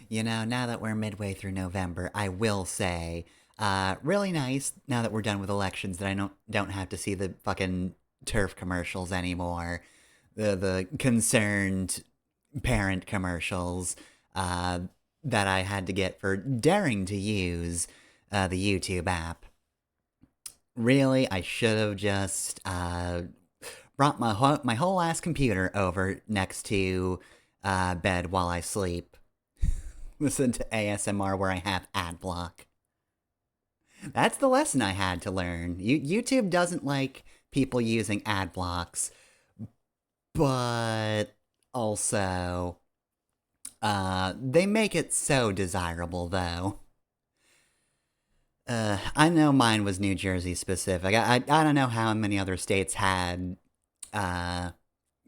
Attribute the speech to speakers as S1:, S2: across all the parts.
S1: You know, now that we're midway through November, I will say, really nice now that we're done with elections that I don't have to see the fucking turf commercials anymore. The concerned parent commercials that I had to get for daring to use the YouTube app. Really, I should have just brought my whole ass computer over next to bed while I sleep. Listen to ASMR where I have ad block. That's the lesson I had to learn. YouTube doesn't like people using ad blocks, but also they make it so desirable, though. I know mine was New Jersey specific. I don't know how many other states had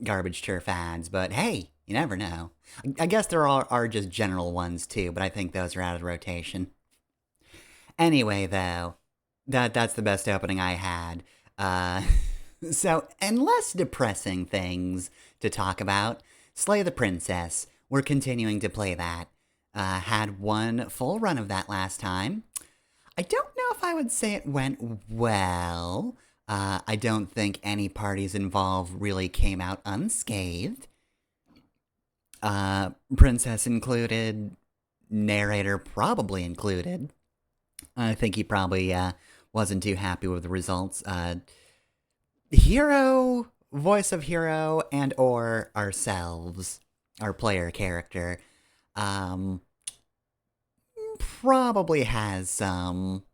S1: garbage turf ads, but hey, you never know. I guess there are just general ones too, but I think those are out of rotation. Anyway, though, that's the best opening I had. So, and less depressing things to talk about. Slay the Princess. We're continuing to play that. Had one full run of that last time. I don't know if I would say it went well. I don't think any parties involved really came out unscathed. Princess included, narrator probably included. I think he probably wasn't too happy with the results. Hero, voice of hero, and or ourselves, our player character, probably has some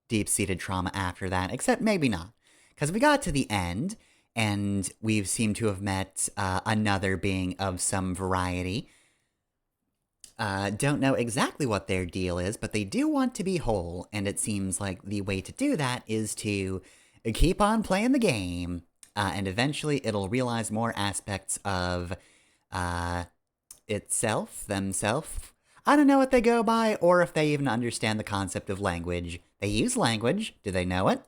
S1: deep-seated trauma after that, except maybe not. Because we got to the end, and we've seemed to have met another being of some variety. Don't know exactly what their deal is, but they do want to be whole, and it seems like the way to do that is to keep on playing the game, and eventually it'll realize more aspects of themselves. I don't know what they go by, or if they even understand the concept of language. They use language. Do they know it?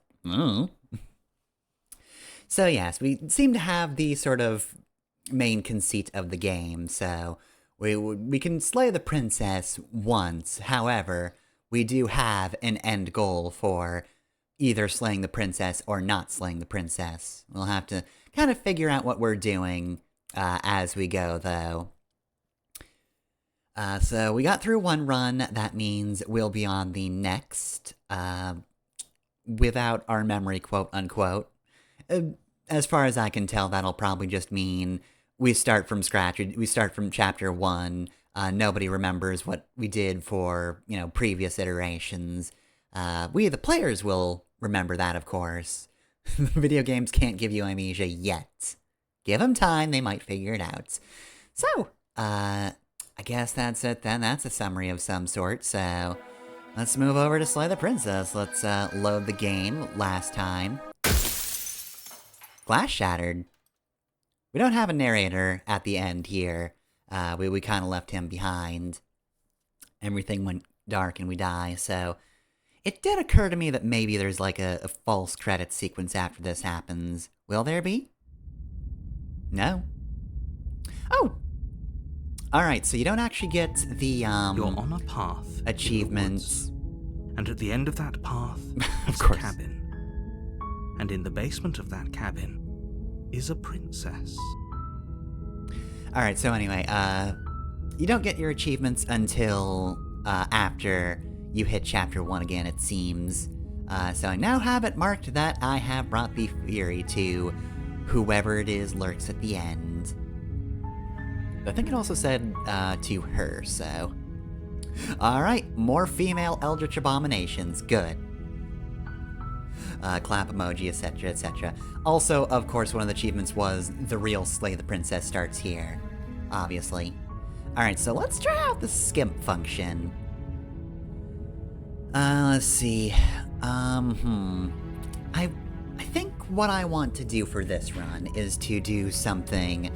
S1: So yes, we seem to have the sort of main conceit of the game, so we can slay the princess once. However, we do have an end goal for either slaying the princess or not slaying the princess. We'll have to kind of figure out what we're doing as we go, though. So we got through one run. That means we'll be on the next, without our memory, quote unquote. As far as I can tell, that'll probably just mean we start from scratch. We start from chapter 1. Nobody remembers what we did for, previous iterations. We, the players, will remember that, of course. Video games can't give you amnesia yet. Give them time, they might figure it out. So, I guess that's it then. That's a summary of some sort, so let's move over to Slay the Princess. Let's load the game. Last time, glass shattered. We don't have a narrator at the end here. We kind of left him behind. Everything went dark and we die, so it did occur to me that maybe there's like a false credit sequence after this happens. Will there be? No. Oh! Alright, so you don't actually get the,
S2: You're on a path.
S1: achievements.
S2: And at the end of that path
S1: Of
S2: is
S1: course.
S2: a cabin. And in the basement of that cabin is a princess.
S1: Alright, so anyway, you don't get your achievements until after you hit chapter 1 again, it seems. So I now have it marked that I have brought the fury to whoever it is lurks at the end. I think it also said to her, so. Alright, more female eldritch abominations. Good. Clap emoji, etc., etc. Also, of course, one of the achievements was the real Slay the Princess starts here. Obviously. Alright, so let's try out the skimp function. Let's see. I think what I want to do for this run is to do something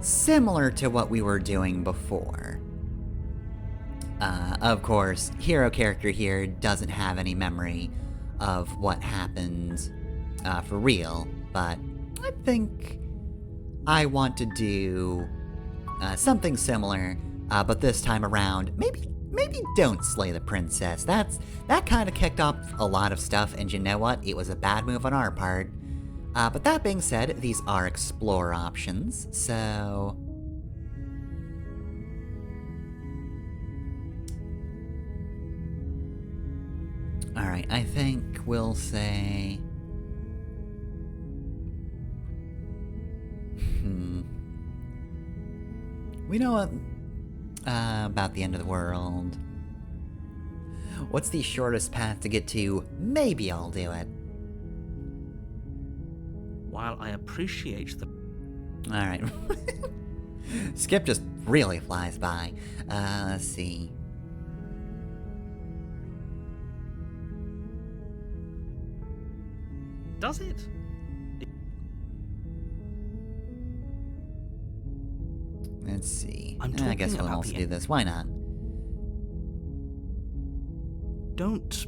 S1: similar to what we were doing before. Of course, hero character here doesn't have any memory of what happened for real, but I think I want to do something similar But this time around, maybe don't slay the princess. That kind of kicked off a lot of stuff, and you know what? It was a bad move on our part. But that being said, these are explore options, so... Alright, I think we'll say... We know what... about the end of the world. What's the shortest path to get to? Maybe I'll do it.
S2: While I appreciate the...
S1: Alright. Skip just really flies by. Let's see.
S2: Does it?
S1: Let's see.
S2: I'm
S1: I guess
S2: talking
S1: we'll
S2: about
S1: also
S2: the
S1: do this. Why not?
S2: Don't...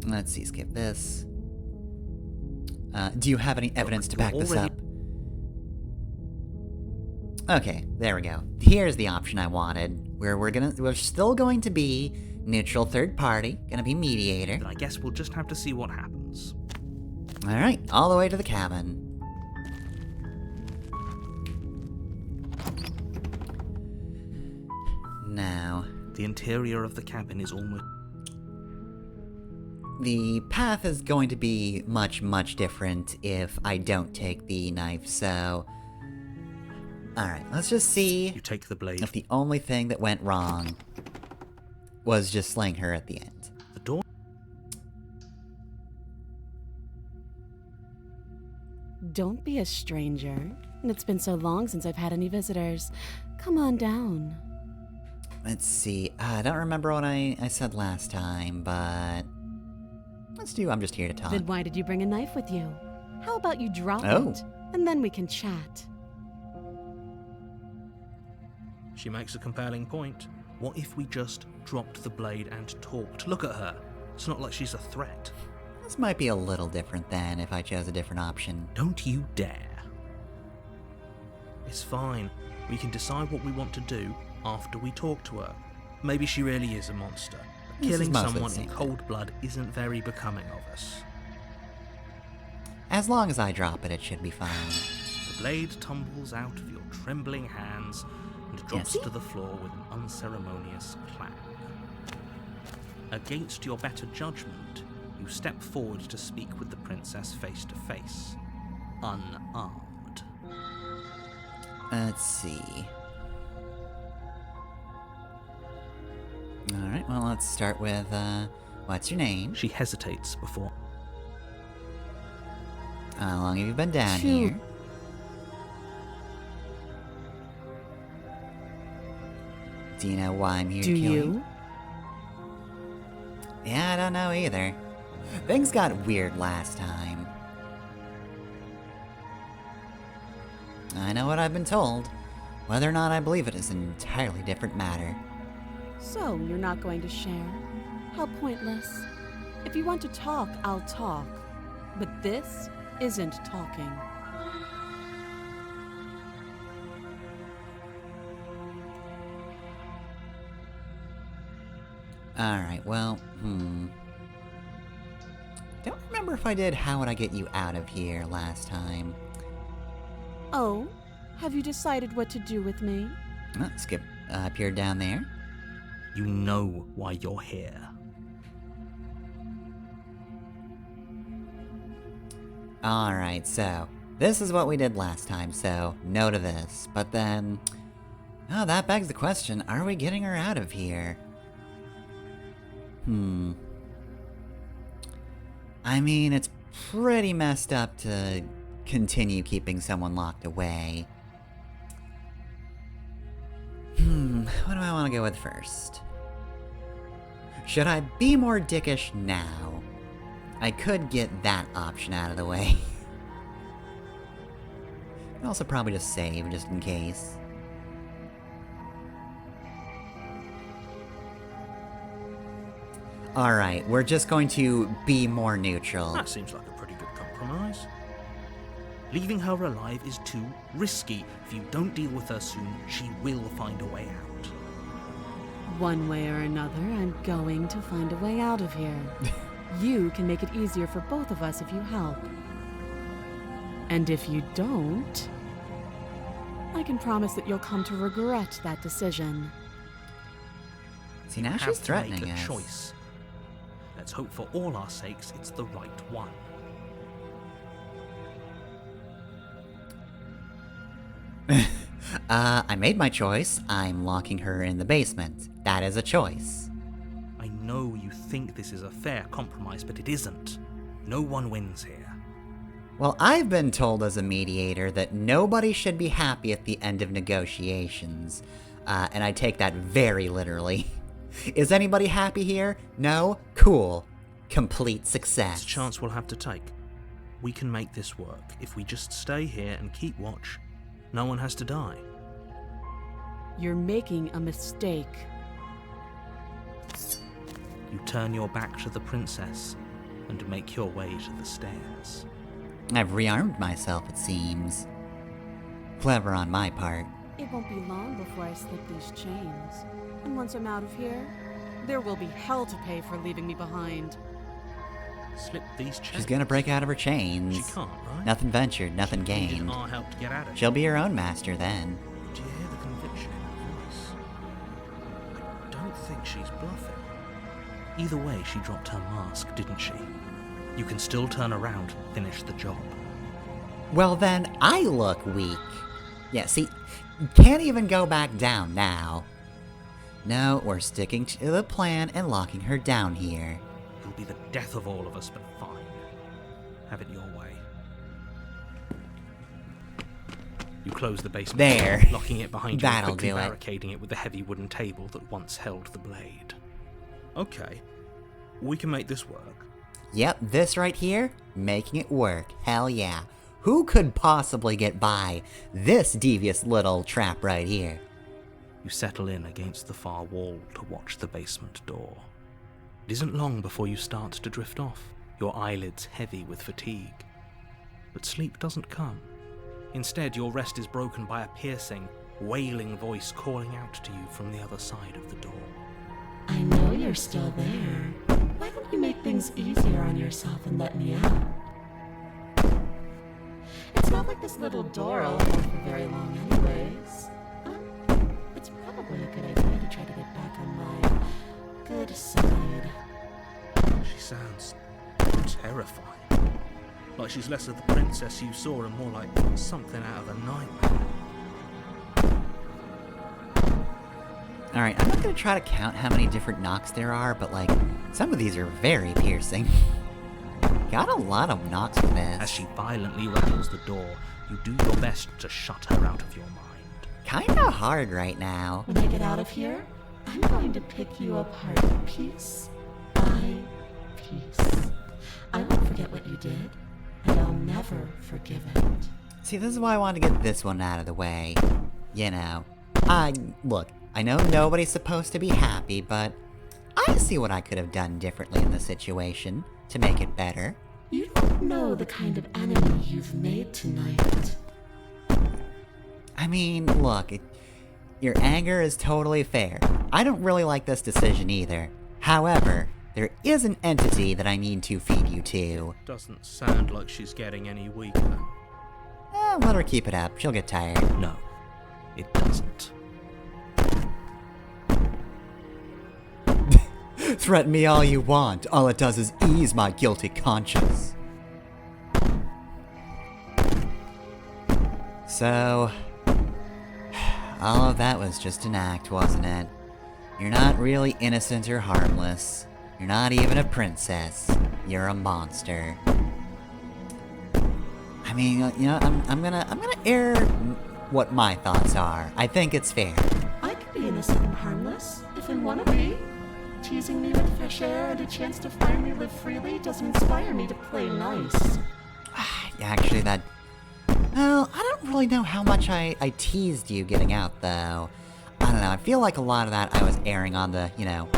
S1: Let's see, skip this. Do you have any evidence to back this up? Okay, there we go. Here's the option I wanted, where we're still going to be neutral third party, gonna be mediator.
S2: Then I guess we'll just have to see what happens.
S1: Alright, all the way to the cabin. Now...
S2: The interior of the cabin is almost...
S1: The path is going to be much, much different if I don't take the knife, so... Alright, let's just see
S2: You take the blade.
S1: if the only thing that went wrong was just slaying her at the end.
S2: The door...
S3: Don't be a stranger. It's been so long since I've had any visitors. Come on down.
S1: Let's see, I don't remember what I said last time, but... Let's do I'm just here to talk.
S3: Then why did you bring a knife with you? How about you drop
S1: Oh.
S3: it, and then we can chat.
S2: She makes a compelling point. What if we just dropped the blade and talked? Look at her. It's not like she's a threat.
S1: This might be a little different than if I chose a different option.
S2: Don't you dare. It's fine. We can decide what we want to do after we talk to her. Maybe she really is a monster. But
S1: This is
S2: killing
S1: mostly the
S2: someone
S1: same
S2: in
S1: thing.
S2: cold blood isn't very becoming of us.
S1: As long as I drop it, it should be fine.
S2: The blade tumbles out of your trembling hands and drops
S1: see?
S2: to the floor with an unceremonious clang. Against your better judgment, you step forward to speak with the princess face to face, unarmed.
S1: Let's see. Alright, well, let's start with, what's your name?
S2: She hesitates before.
S1: How long have you been down
S3: 2.
S1: here? Do you know why I'm here
S3: Do
S1: to kill
S3: you?
S1: Yeah, I don't know either. Things got weird last time. I know what I've been told. Whether or not I believe it is an entirely different matter.
S3: So, you're not going to share? How pointless. If you want to talk, I'll talk. But this isn't talking.
S1: Alright, well, Don't remember if I did How Would I Get You Out of Here last time.
S3: Oh, have you decided what to do with me?
S1: Skip appeared down there.
S2: You know why you're here.
S1: Alright, so, this is what we did last time, so, no to this. But then, oh, that begs the question, are we getting her out of here? I mean, it's pretty messed up to continue keeping someone locked away. What do I want to go with first? Should I be more dickish now? I could get that option out of the way. I'd also probably just save, just in case. Alright, we're just going to be more neutral.
S2: That seems like a pretty good compromise. Leaving her alive is too risky. If you don't deal with her soon, she will find a way out.
S3: One way or another, I'm going to find a way out of here. You can make it easier for both of us if you help. And if you don't, I can promise that you'll come to regret that decision.
S1: See, now
S2: You
S1: she's
S2: have to
S1: threatening
S2: make a
S1: us.
S2: choice. Let's hope for all our sakes it's the right one.
S1: I made my choice. I'm locking her in the basement. That is a choice.
S2: I know you think this is a fair compromise, but it isn't. No one wins here.
S1: Well, I've been told as a mediator that nobody should be happy at the end of negotiations. And I take that very literally. Is anybody happy here? No? Cool. Complete success.
S2: It's a chance we'll have to take. We can make this work. If we just stay here and keep watch, no one has to die.
S3: You're making a mistake.
S2: You turn your back to the princess and make your way to the stairs.
S1: I've rearmed myself, it seems. Clever on my part.
S3: It won't be long before I slip these chains. And once I'm out of here, there will be hell to pay for leaving me behind.
S2: Slip these chains.
S1: She's gonna break out of her chains.
S2: She can't, right?
S1: Nothing ventured, nothing
S2: She needed
S1: gained.
S2: our help to get out of here.
S1: She'll be her own master then.
S2: Do you hear the conviction in her voice? I don't think she's bluffing. Either way, she dropped her mask, didn't she? You can still turn around and finish the job.
S1: Well then, I look weak. Yeah, see, can't even go back down now. No, we're sticking to the plan and locking her down here.
S2: It'll be the death of all of us, but fine. Have it your way. You close the basement
S1: There.
S2: door, locking it behind you and
S1: That'll
S2: quickly
S1: do it.
S2: barricading it with the heavy wooden table that once held the blade. Okay, we can make this work.
S1: Yep, this right here, making it work. Hell yeah. Who could possibly get by this devious little trap right here?
S2: You settle in against the far wall to watch the basement door. It isn't long before you start to drift off, your eyelids heavy with fatigue. But sleep doesn't come. Instead, your rest is broken by a piercing, wailing voice calling out to you from the other side of the door.
S4: I know you're still there. Why don't you make things easier on yourself and let me out? It's not like this little door will hold for very long anyways. It's probably a good idea to try to get back on my good side.
S2: She sounds terrifying. Like she's less of the princess you saw and more like something out of a nightmare.
S1: Alright, I'm not gonna try to count how many different knocks there are, but like, some of these are very piercing. Got a lot of knocks for this.
S2: As she violently rattles the door, you do your best to shut her out of your mind.
S1: Kinda hard right now.
S4: When I get out of here, I'm going to pick you apart piece by piece. I won't forget what you did, and I'll never forgive it.
S1: See, this is why I wanted to get this one out of the way. You know, look, I know nobody's supposed to be happy, but I see what I could have done differently in the situation to make it better.
S4: You don't know the kind of enemy you've made tonight.
S1: I mean, look, your anger is totally fair. I don't really like this decision either. However, there is an entity that I need to feed you to.
S2: Doesn't sound like she's getting any weaker.
S1: Let her keep it up. She'll get tired.
S2: No, it doesn't.
S1: Threaten me all you want. All it does is ease my guilty conscience. So, all of that was just an act, wasn't it? You're not really innocent or harmless. You're not even a princess. You're a monster. I mean, you know, I'm gonna air what my thoughts are. I think it's fair.
S4: I could be innocent and harmless, if I want to be. Teasing me with fresh air and a chance to finally live freely doesn't inspire me to play nice.
S1: Actually, that... Well, I don't really know how much I teased you getting out, though. I don't know, I feel like a lot of that I was airing on the, you know,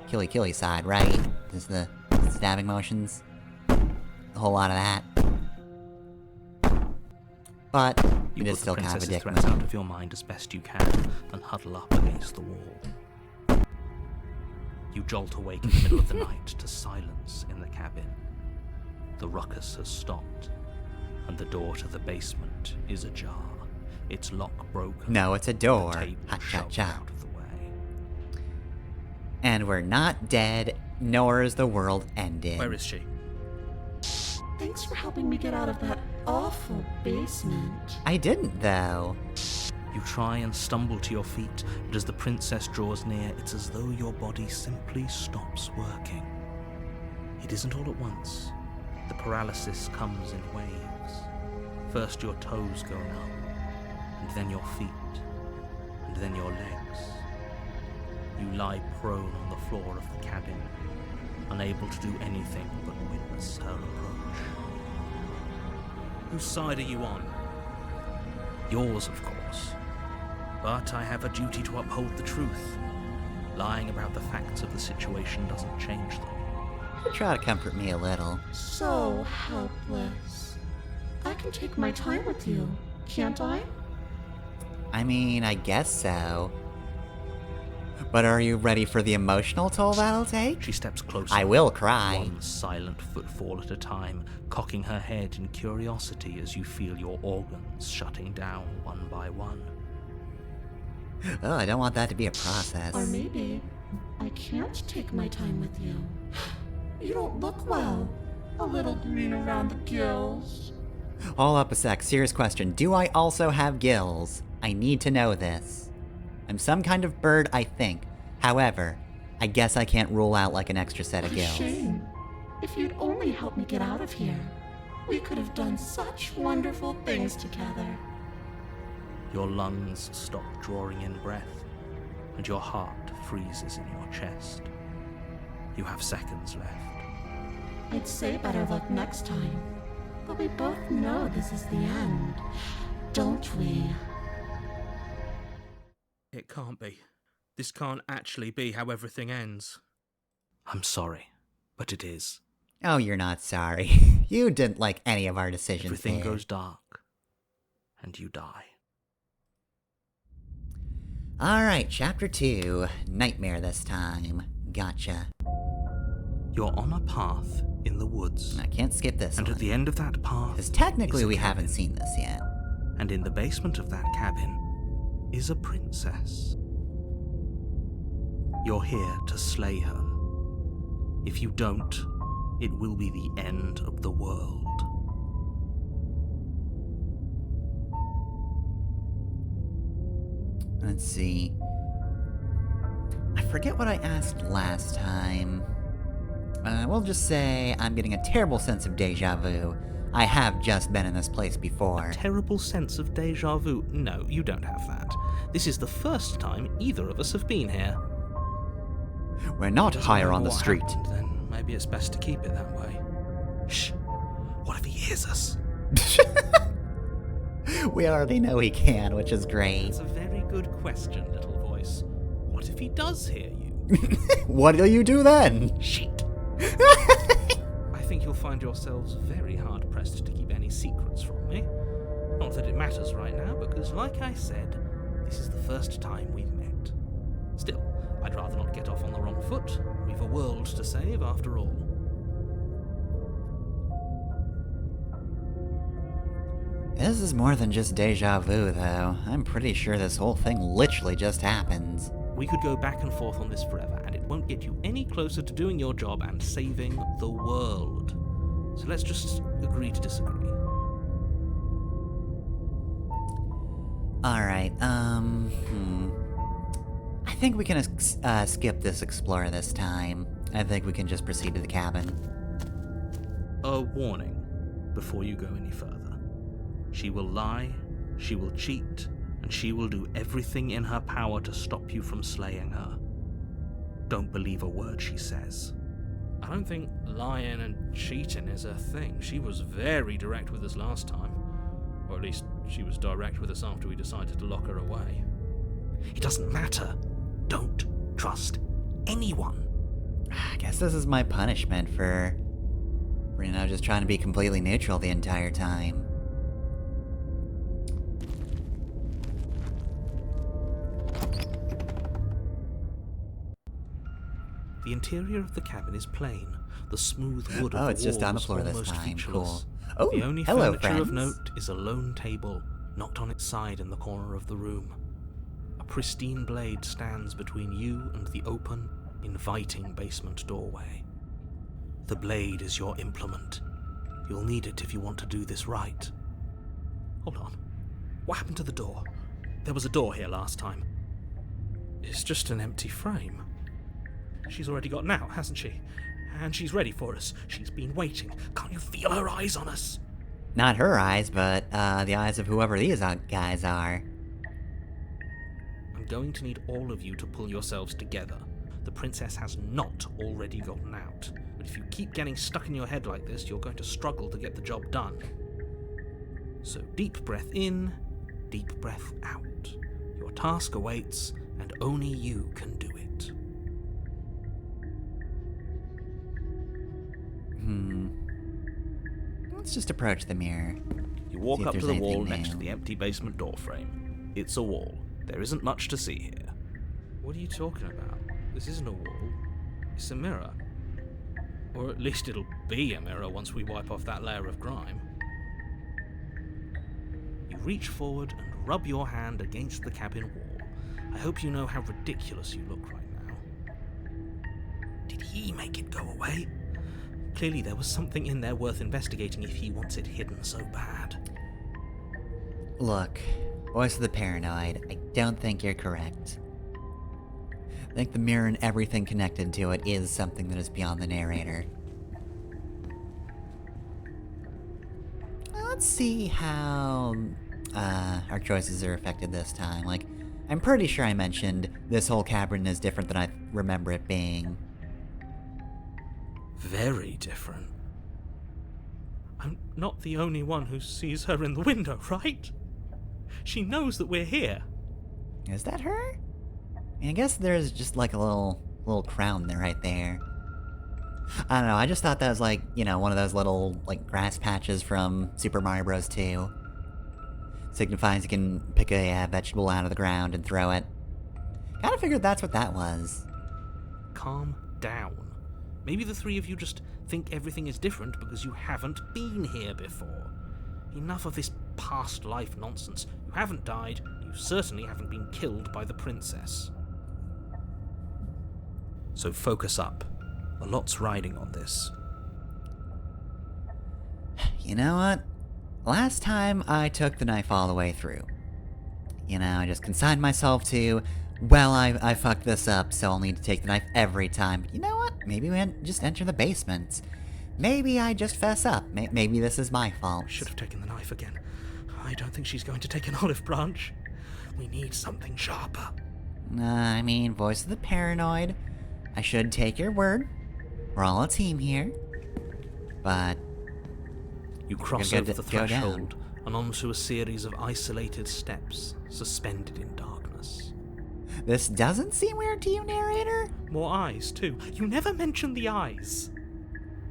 S1: killy side, right? Just the stabbing motions. A whole lot of that. But,
S2: You
S1: it is
S2: put
S1: still
S2: the
S1: kind of a
S2: princess's
S1: dick
S2: threats
S1: move.
S2: out of your mind as best you can and huddle up against the wall. You jolt awake in the middle of the night to silence in the cabin. The ruckus has stopped, and the door to the basement is ajar. Its lock broken.
S1: No, it's a door.
S2: The table
S1: Ha cha
S2: shoved
S1: cha.
S2: out of the way.
S1: And we're not dead, nor is the world ended.
S2: Where is she?
S4: Thanks for helping me get out of that awful basement.
S1: I didn't, though.
S2: You try and stumble to your feet, but as the princess draws near, it's as though your body simply stops working. It isn't all at once. The paralysis comes in waves. First your toes go numb, and then your feet, and then your legs. You lie prone on the floor of the cabin, unable to do anything but witness her approach. Whose side are you on? Yours, of course. But I have a duty to uphold the truth. Lying about the facts of the situation doesn't change them.
S1: You try to comfort me a little.
S4: So helpless. I can take my time with you, can't I?
S1: I mean, I guess so. But are you ready for the emotional toll that'll take?
S2: She steps closer.
S1: I will cry.
S2: One silent footfall at a time, cocking her head in curiosity as you feel your organs shutting down one by one.
S1: Oh, I don't want that to be a process.
S4: Or maybe I can't take my time with you. You don't look well. A little green around the gills.
S1: Hold up a sec, serious question. Do I also have gills? I need to know this. I'm some kind of bird, I think. However, I guess I can't rule out like an extra set of
S4: A
S1: gills.
S4: shame. If you'd only helped me get out of here, we could have done such wonderful things together.
S2: Your lungs stop drawing in breath, and your heart freezes in your chest. You have seconds left.
S4: I'd say better luck next time, but we both know this is the end, don't we?
S2: It can't be. This can't actually be how everything ends. I'm sorry, but it is.
S1: Oh, you're not sorry. You didn't like any of our decisions
S2: Everything
S1: there.
S2: goes dark, and you die.
S1: Alright, chapter 2. Nightmare this time. Gotcha.
S2: You're on a path in the woods,
S1: I can't skip this
S2: and
S1: one.
S2: at the end of that path
S1: Because technically
S2: is a
S1: we haven't
S2: cabin.
S1: seen this yet.
S2: And in the basement of that cabin is a princess. You're here to slay her. If you don't, it will be the end of the world.
S1: Let's see. I forget what I asked last time. We'll just say I'm getting a terrible sense of deja vu. I have just been in this place before.
S2: Terrible sense of deja vu. No, you don't have that. This is the first time either of us have been here.
S1: We're not
S2: Doesn't
S1: higher
S2: know
S1: on the
S2: what
S1: street.
S2: happened, then maybe it's best to keep it that way. Shh. What if he hears us?
S1: We already know he can, which is great.
S2: That's a very good question, little voice. What if he does hear you?
S1: What do you do then?
S2: Shit. I think you'll find yourselves very hard-pressed to keep any secrets from me. Not that it matters right now, because like I said, this is the first time we've met. Still, I'd rather not get off on the wrong foot. We've a world to save, after all.
S1: This is more than just deja vu, though. I'm pretty sure this whole thing literally just happens.
S2: We could go back and forth on this forever, and it won't get you any closer to doing your job and saving the world. So let's just agree to disagree.
S1: Alright, I think we can skip this explorer this time. I think we can just proceed to the cabin.
S2: A warning before you go any further. She will lie, she will cheat, and she will do everything in her power to stop you from slaying her. Don't believe a word she says. I don't think lying and cheating is her thing. She was very direct with us last time. Or at least, she was direct with us after we decided to lock her away. It doesn't matter. Don't trust anyone.
S1: I guess this is my punishment for, just trying to be completely neutral the entire time.
S2: The interior of the cabin is plain. The smooth wood of
S1: Oh,
S2: the
S1: it's just on the
S2: walls
S1: floor this
S2: almost
S1: time.
S2: featureless.
S1: Cool. Oh,
S2: The only
S1: hello,
S2: furniture of
S1: friends.
S2: note is a lone table, knocked on its side in the corner of the room. A pristine blade stands between you and the open, inviting basement doorway. The blade is your implement. You'll need it if you want to do this right. Hold on. What happened to the door? There was a door here last time. It's just an empty frame. She's already gotten out, hasn't she? And she's ready for us. She's been waiting. Can't you feel her eyes on us?
S1: Not her eyes, but the eyes of whoever these guys are.
S2: I'm going to need all of you to pull yourselves together. The princess has not already gotten out. But if you keep getting stuck in your head like this, you're going to struggle to get the job done. So deep breath in, deep breath out. Your task awaits, and only you can do it.
S1: Let's just approach the mirror.
S2: You walk
S1: See if
S2: up to
S1: there's
S2: the wall
S1: anything
S2: next to the
S1: new.
S2: empty basement door frame. It's a wall. There isn't much to see here. What are you talking about? This isn't a wall. It's a mirror. Or at least it'll be a mirror once we wipe off that layer of grime. You reach forward and rub your hand against the cabin wall. I hope you know how ridiculous you look right now. Did he make it go away? Clearly there was something in there worth investigating if he wants it hidden so bad.
S1: Look, voice of the paranoid, I don't think you're correct. I think the mirror and everything connected to it is something that is beyond the narrator. Let's see how our choices are affected this time. Like, I'm pretty sure I mentioned this whole cabin is different than I remember it being.
S2: Very different. I'm not the only one who sees her in the window, right? She knows that we're here.
S1: Is that her? I guess there's just like a little crown there right there. I don't know, I just thought that was like, you know, one of those little, like, grass patches from Super Mario Bros. 2. Signifies you can pick a vegetable out of the ground and throw it. Kinda figured that's what that was.
S2: Calm down. Maybe the three of you just think everything is different because you haven't been here before. Enough of this past life nonsense. You haven't died, you certainly haven't been killed by the princess. So focus up. A lot's riding on this.
S1: You know what? Last time I took the knife all the way through. You know, I just consigned myself to, well, I fucked this up, so I'll need to take the knife every time. But you know what? Maybe we just enter the basement. Maybe I just fess up. Maybe this is my fault.
S2: Should have taken the knife again. I don't think she's going to take an olive branch. We need something sharper.
S1: I mean, voice of the paranoid. I should take your word. We're all a team here. But
S2: You cross
S1: Go
S2: over the
S1: down.
S2: threshold and onto a series of isolated steps, suspended in darkness.
S1: this doesn't seem weird to you, narrator?
S2: More eyes, too. You never mention the eyes.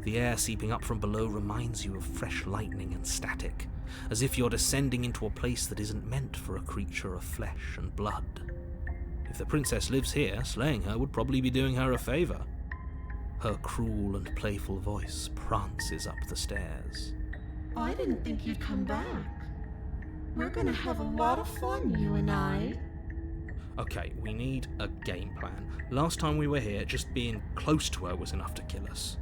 S2: The air seeping up from below reminds you of fresh lightning and static, as if you're descending into a place that isn't meant for a creature of flesh and blood. If the princess lives here, slaying her would probably be doing her a favour. Her cruel and playful voice prances up the stairs.
S4: I didn't think you'd come back. We're gonna have a lot of fun, you and I.
S2: Okay, we need a game plan. Last time we were here, just being close to her was enough to kill us.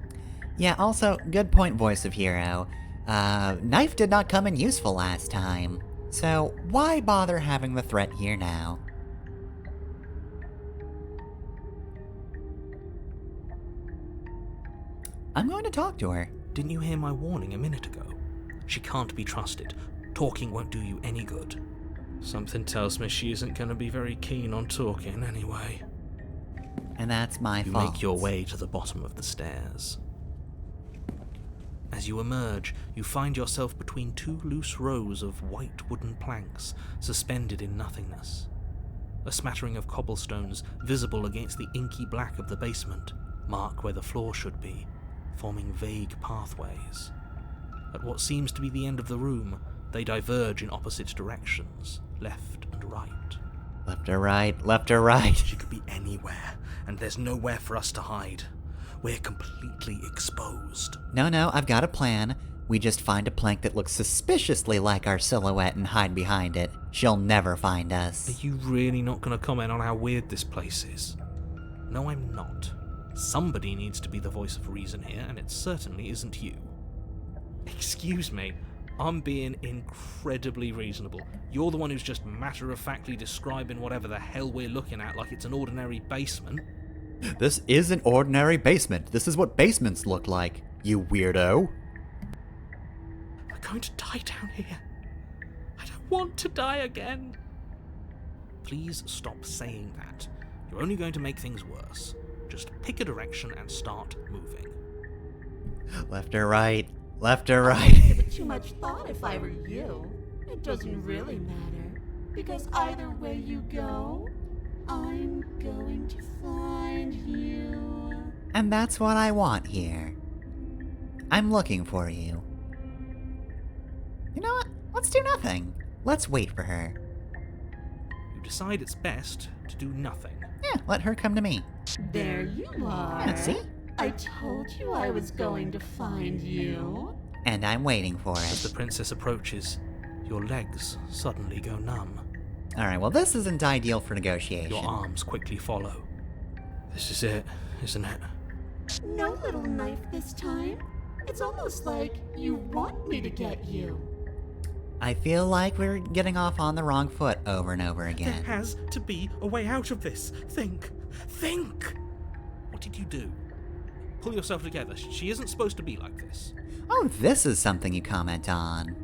S1: Yeah, also, good point, voice of hero. Knife did not come in useful last time. So, why bother having the threat here now? I'm going to talk to her.
S2: Didn't you hear my warning a minute ago? She can't be trusted. Talking won't do you any good. Something tells me she isn't going to be very keen on talking anyway.
S1: And that's my
S2: You
S1: fault.
S2: make your way to the bottom of the stairs. As you emerge, you find yourself between two loose rows of white wooden planks suspended in nothingness. A smattering of cobblestones visible against the inky black of the basement mark where the floor should be, forming vague pathways. At what seems to be the end of the room, they diverge in opposite directions, left and right.
S1: Left or right, left or right.
S2: She could be anywhere, and there's nowhere for us to hide. We're completely exposed.
S1: No, I've got a plan. We just find a plank that looks suspiciously like our silhouette and hide behind it. She'll never find us.
S2: Are you really not going to comment on how weird this place is? No, I'm not. Somebody needs to be the voice of reason here, and it certainly isn't you. Excuse me, I'm being incredibly reasonable. You're the one who's just matter-of-factly describing whatever the hell we're looking at like it's an ordinary basement.
S1: This is an ordinary basement. This is what basements look like, you weirdo.
S2: We're going to die down here. I don't want to die again. Please stop saying that. You're only going to make things worse. Just pick a direction and start moving.
S1: Left or right? Left or
S4: I
S1: right?
S4: wouldn't give it too much thought if I were you. It doesn't really matter, because either way you go, I'm going to find you.
S1: And that's what I want here. I'm looking for you. You know what? Let's do nothing. Let's wait for her.
S2: You decide it's best to do nothing.
S1: Yeah, let her come to me.
S4: There you are.
S1: Yeah, see?
S4: I told you I was going to find you.
S1: And I'm waiting for
S2: As the
S1: it.
S2: princess approaches, your legs suddenly go numb.
S1: Alright, well this isn't ideal for negotiation.
S2: Your arms quickly follow. This is it, isn't it?
S4: No little knife this time. It's almost like you want me to get you.
S1: I feel like we're getting off on the wrong foot over and over
S2: There
S1: again.
S2: has to be a way out of this. Think! Think! What did you do? Pull yourself together. She isn't supposed to be like this.
S1: Oh, this is something you comment on.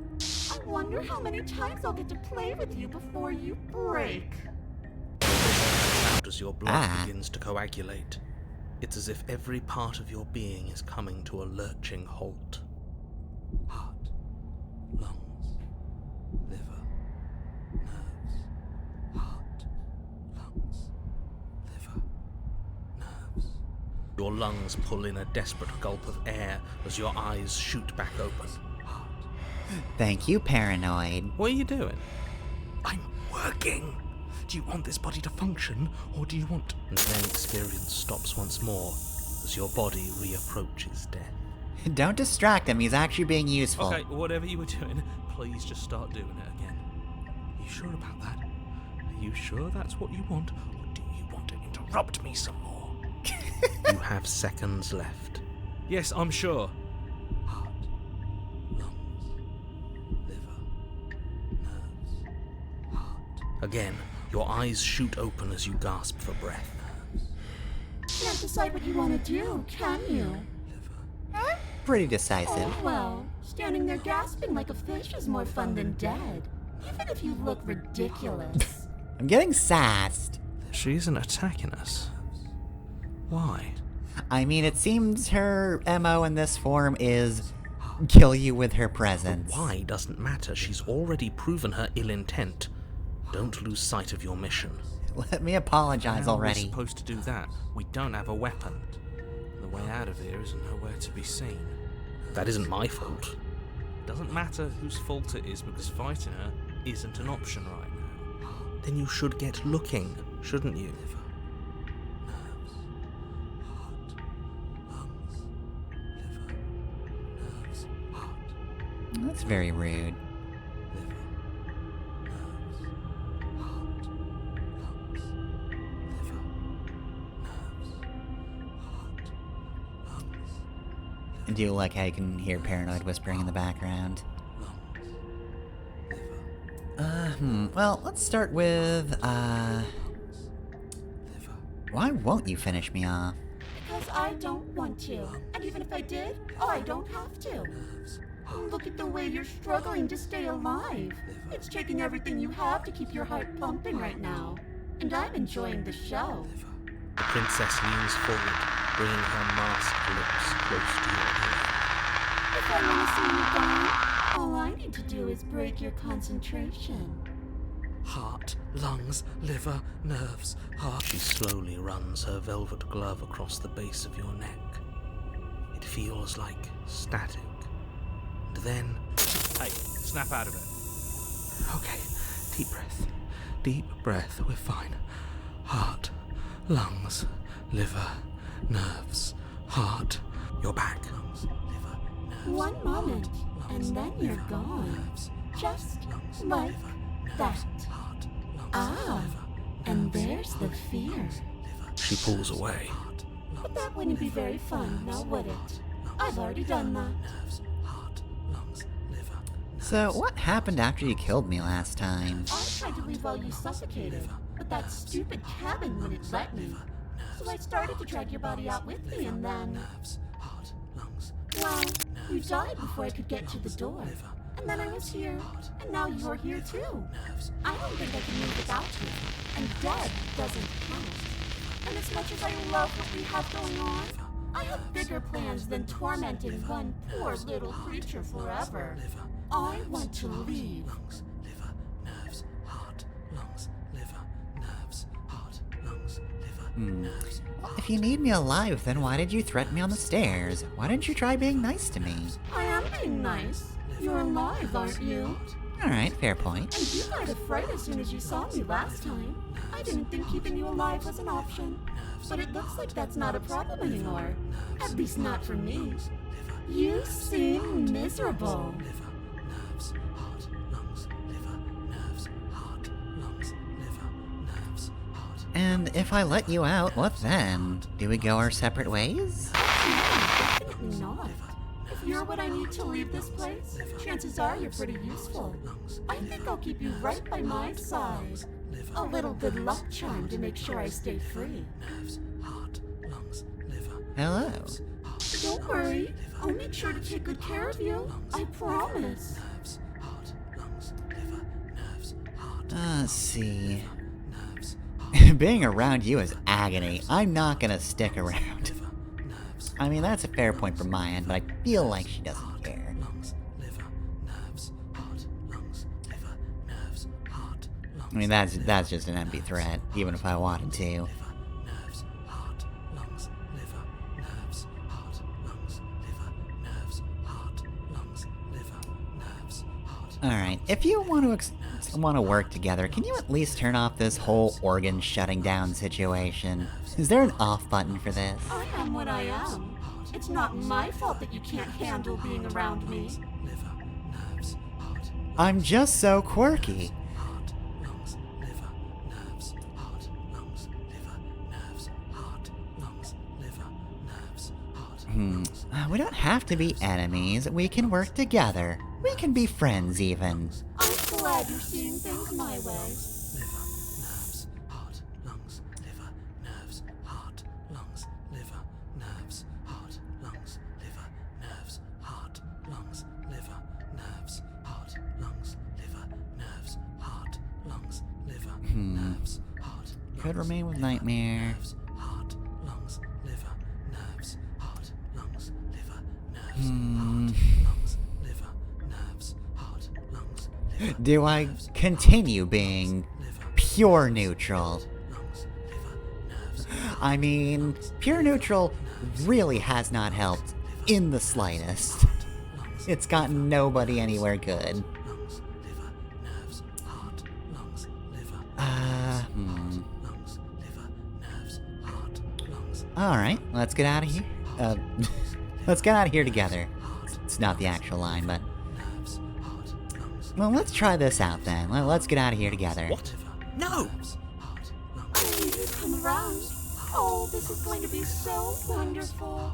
S4: I wonder how many times I'll get to play with you before you break.
S2: Out as your blood
S1: Ah.
S2: begins to coagulate. It's as if every part of your being is coming to a lurching halt. Heart, lungs, liver, nerves. Heart, lungs, liver, nerves. Your lungs pull in a desperate gulp of air as your eyes shoot back open. Heart.
S1: Thank you, Paranoid.
S2: What are you doing? I'm working. Do you want this body to function, or do you want... And then experience stops once more, as your body reapproaches death.
S1: Don't distract him, he's actually being useful.
S2: Okay, whatever you were doing, please just start doing it again. Are you sure about that? Are you sure that's what you want, or do you want to interrupt me some more? You have seconds left. Yes, I'm sure. Heart, lungs, liver, nerves, heart. Again, your eyes shoot open as you gasp for breath.
S4: Can't decide what you want to do, can you?
S1: Pretty decisive.
S4: Oh, well, standing there gasping like a fish is more fun than dead. Even if you look ridiculous.
S1: I'm getting sassed.
S2: She isn't attacking us. Why?
S1: I mean, it seems her MO in this form is kill you with her presence.
S2: Why doesn't matter. She's already proven her ill intent. Don't lose sight of your mission.
S1: Let me apologize
S2: How are we
S1: already.
S2: supposed to do that? We don't have a weapon. The way out of here is nowhere to be seen. That isn't my fault. Doesn't matter whose fault it is, because fighting her isn't an option right now. Then you should get looking, shouldn't you? Nerves, heart, lungs, liver, nerves, heart,
S1: That's very rude.
S2: liver, nerves, heart, lungs, liver, nerves, heart, lungs,
S1: I do like how you can hear Paranoid whispering in the background.
S2: lungs, liver,
S1: Well, let's start with,
S2: liver.
S1: why won't you finish me off?
S4: Because I don't want to. And even if I did, I don't have to. Look at the way you're struggling to stay alive. It's taking everything you have to keep your heart pumping right now. And I'm enjoying the show.
S2: The princess leans forward, bringing her masked lips close to your ear.
S4: If I want to see you gone, all I need to do is break your concentration.
S2: Heart, lungs, liver, nerves, heart. She slowly runs her velvet glove across the base of your neck. It feels like static. And then... Hey, snap out of it. Okay, deep breath. Deep breath, we're fine. Heart, lungs, liver, nerves, heart, your back.
S4: One moment, and then you're gone. Just like that. Ah, and there's the fear.
S2: She pulls away.
S4: But that wouldn't be very fun, now would it? I've already done that.
S1: So, what happened after you killed me last time?
S4: I tried to leave while you suffocated, but that stupid cabin wouldn't let me. So I started to drag your body out with me, and then... Well, you died before I could get to the door. And then I was here, and now you're here too. I don't think I can move without you, and dead doesn't count. And as much as I love what we have going on, I have bigger plans than tormenting one poor little creature forever. I want to leave.
S1: Well, if you need me alive, then why did you threaten me on the stairs? Why didn't you try being nice to me?
S4: I am being nice. You're alive, aren't you?
S1: Alright, fair point.
S4: And you got afraid as soon as you saw me last time. I didn't think keeping you alive was an option. But it looks like that's not a problem anymore. At least not for me. You seem miserable.
S1: And if I let you out, what then? Do we go our separate ways?
S4: Definitely not. If you're what I need to leave this place, chances are you're pretty useful. I think I'll keep you right by my side. A little good luck charm to make sure I stay free.
S1: Hello.
S4: Don't worry. I'll make sure to take good care of you. I promise.
S1: Let's see. Being around you is agony. I'm not gonna stick around. I mean, that's a fair point from my end, but I feel like she doesn't care. I mean, that's just an empty threat, even if I wanted to. Alright, if you want to work together, can you at least turn off this whole organ shutting down situation? Is there an off button for this?
S4: I am what I am. It's not my fault that you can't handle being around me.
S1: I'm just so quirky. We don't have to be enemies. We can work together. We can be friends, even.
S4: I'm glad you're seeing things my way.
S1: Could remain with Nightmare. Do I continue being pure neutral? I mean, pure neutral really has not helped in the slightest. It's gotten nobody anywhere good. Alright, let's get out of here. Let's get out of here together. It's not the actual line, but... Well, let's try this out then. Let's get out of here together.
S2: What? No!
S4: I need you to come around. Oh, this is going to be so wonderful.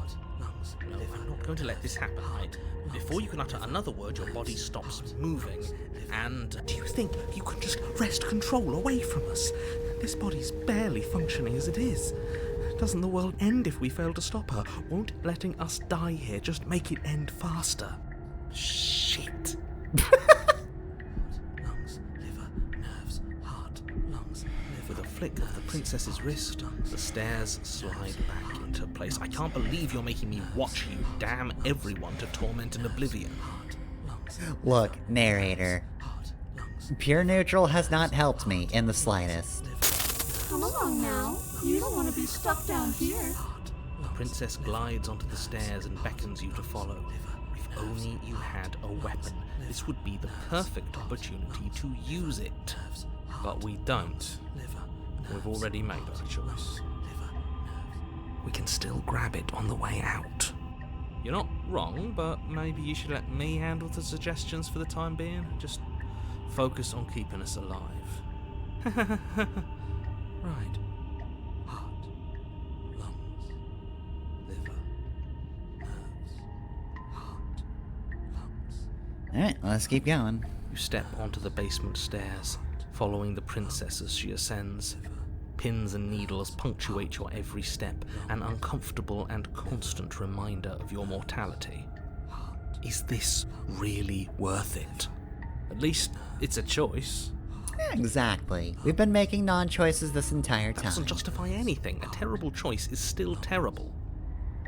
S2: No, I'm not going to let this happen, right? Before you can utter another word, your body stops moving. And do you think you can just wrest control away from us? This body's barely functioning as it is. Doesn't the world end if we fail to stop her? Won't letting us die here just make it end faster? Shit. With a flick of the princess's wrist, the stairs slide back into place. I can't believe you're making me watch you damn everyone to torment and oblivion.
S1: Look, narrator. Pure neutral has not helped me in the slightest.
S4: Come along now. You don't want to be stuck down here.
S2: The princess glides onto the stairs and beckons you to follow. If only you had a weapon, this would be the perfect opportunity to use it. But we don't. We've already made our choice. we can still grab it on the way out. You're not wrong, but maybe you should let me handle the suggestions for the time being. Just focus on keeping us alive. Right. Heart, lungs, liver, nerves, heart, lungs.
S1: Alright, let's keep going.
S2: You step onto the basement stairs, following the princess as she ascends. Pins and needles punctuate your every step, an uncomfortable and constant reminder of your mortality. Is this really worth it? At least it's a choice.
S1: Exactly. We've been making non-choices this entire
S2: That
S1: time.
S2: doesn't justify anything. A terrible choice is still terrible.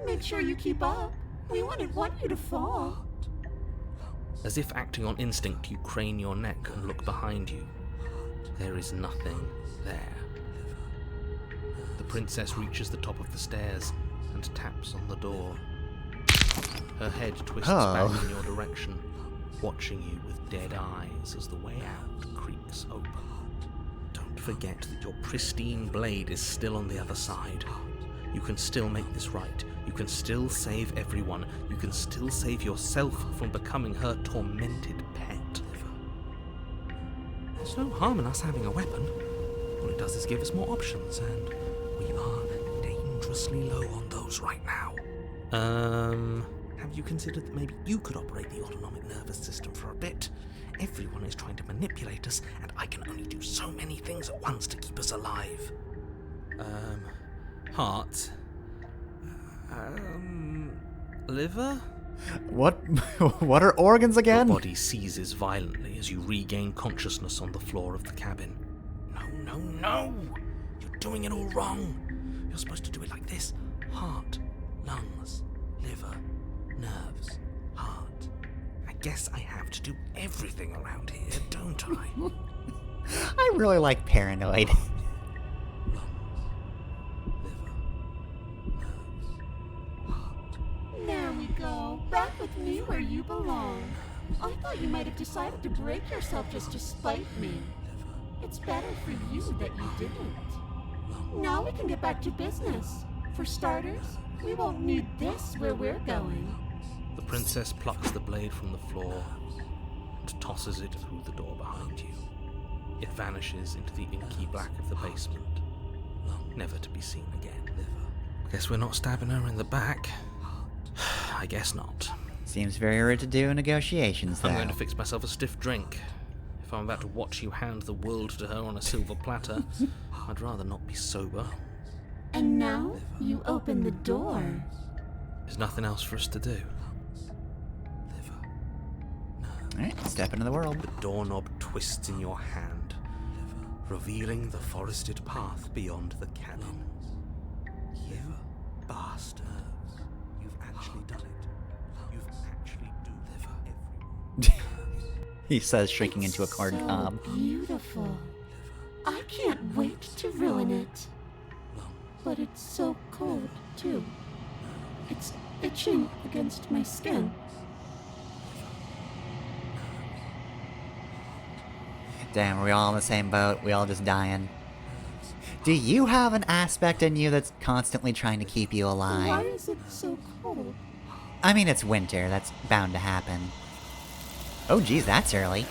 S4: Make sure you keep up. We wouldn't want you to fall.
S2: As if acting on instinct, you crane your neck and look behind you. There is nothing there. The princess reaches the top of the stairs and taps on the door. Her head twists back in your direction, watching you with dead eyes as the way out creaks open. Don't forget that your pristine blade is still on the other side. You can still make this right. You can still save everyone. You can still save yourself from becoming her tormented pet. There's no harm in us having a weapon. All it does is give us more options, and we are dangerously low on those right now. Have you considered that maybe you could operate the autonomic nervous system for a bit? Everyone is trying to manipulate us, and I can only do so many things at once to keep us alive. Heart. Liver?
S1: What are organs again?
S2: Your body seizes violently as you regain consciousness on the floor of the cabin. No! You're doing it all wrong. You're supposed to do it like this. Heart, lungs, liver, nerves, heart. I guess I have to do everything around here, don't I?
S1: I really like Paranoid.
S4: There we go. Back with me where you belong. I thought you might have decided to break yourself just to spite me. It's better for you that you didn't. Now we can get back to business. For starters, we won't need this where we're going.
S2: The princess plucks the blade from the floor and tosses it through the door behind you. It vanishes into the inky black of the basement, never to be seen again. Guess we're not stabbing her in the back. I guess not.
S1: Seems very rude to do in negotiations, though.
S2: I'm going to fix myself a stiff drink. If I'm about to watch you hand the world to her on a silver platter, I'd rather not be sober.
S4: And now you open the door.
S2: There's nothing else for us to do.
S1: Alright, step into the world.
S2: The doorknob twists in your hand, revealing the forested path beyond the cabin. You bastard. You've actually done it. You've actually do everyone.
S1: He says, shrinking into a corn
S4: so
S1: cob.
S4: Beautiful. I can't wait to ruin it. But it's so cold, too. It's itching against my skin.
S1: Damn, are we all in the same boat? We all just dying? Do you have an aspect in you that's constantly trying to keep you
S4: Why
S1: alive?
S4: is it so cold?
S1: I mean, it's winter. That's bound to happen. Oh, geez, that's early.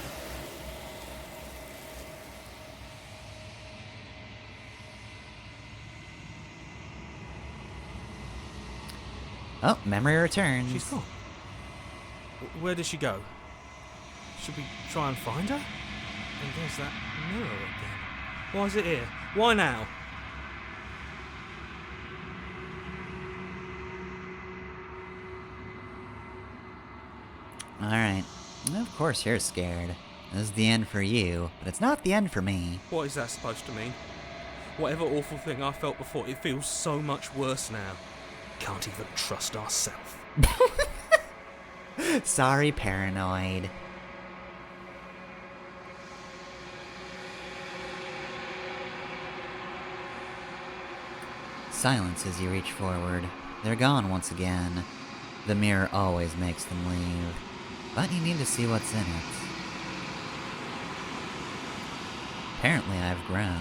S1: Oh, memory returns.
S2: She's gone. Where did she go? Should we try and find her? And there's that mirror again. Why is it here? Why now?
S1: Alright. Of course you're scared. This is the end for you, but it's not the end for me.
S2: What is that supposed to mean? Whatever awful thing I felt before, it feels so much worse now. Can't even trust ourselves.
S1: Sorry, Paranoid. Silence as you reach forward. They're gone once again. The mirror always makes them leave. But you need to see what's in it. Apparently I've grown.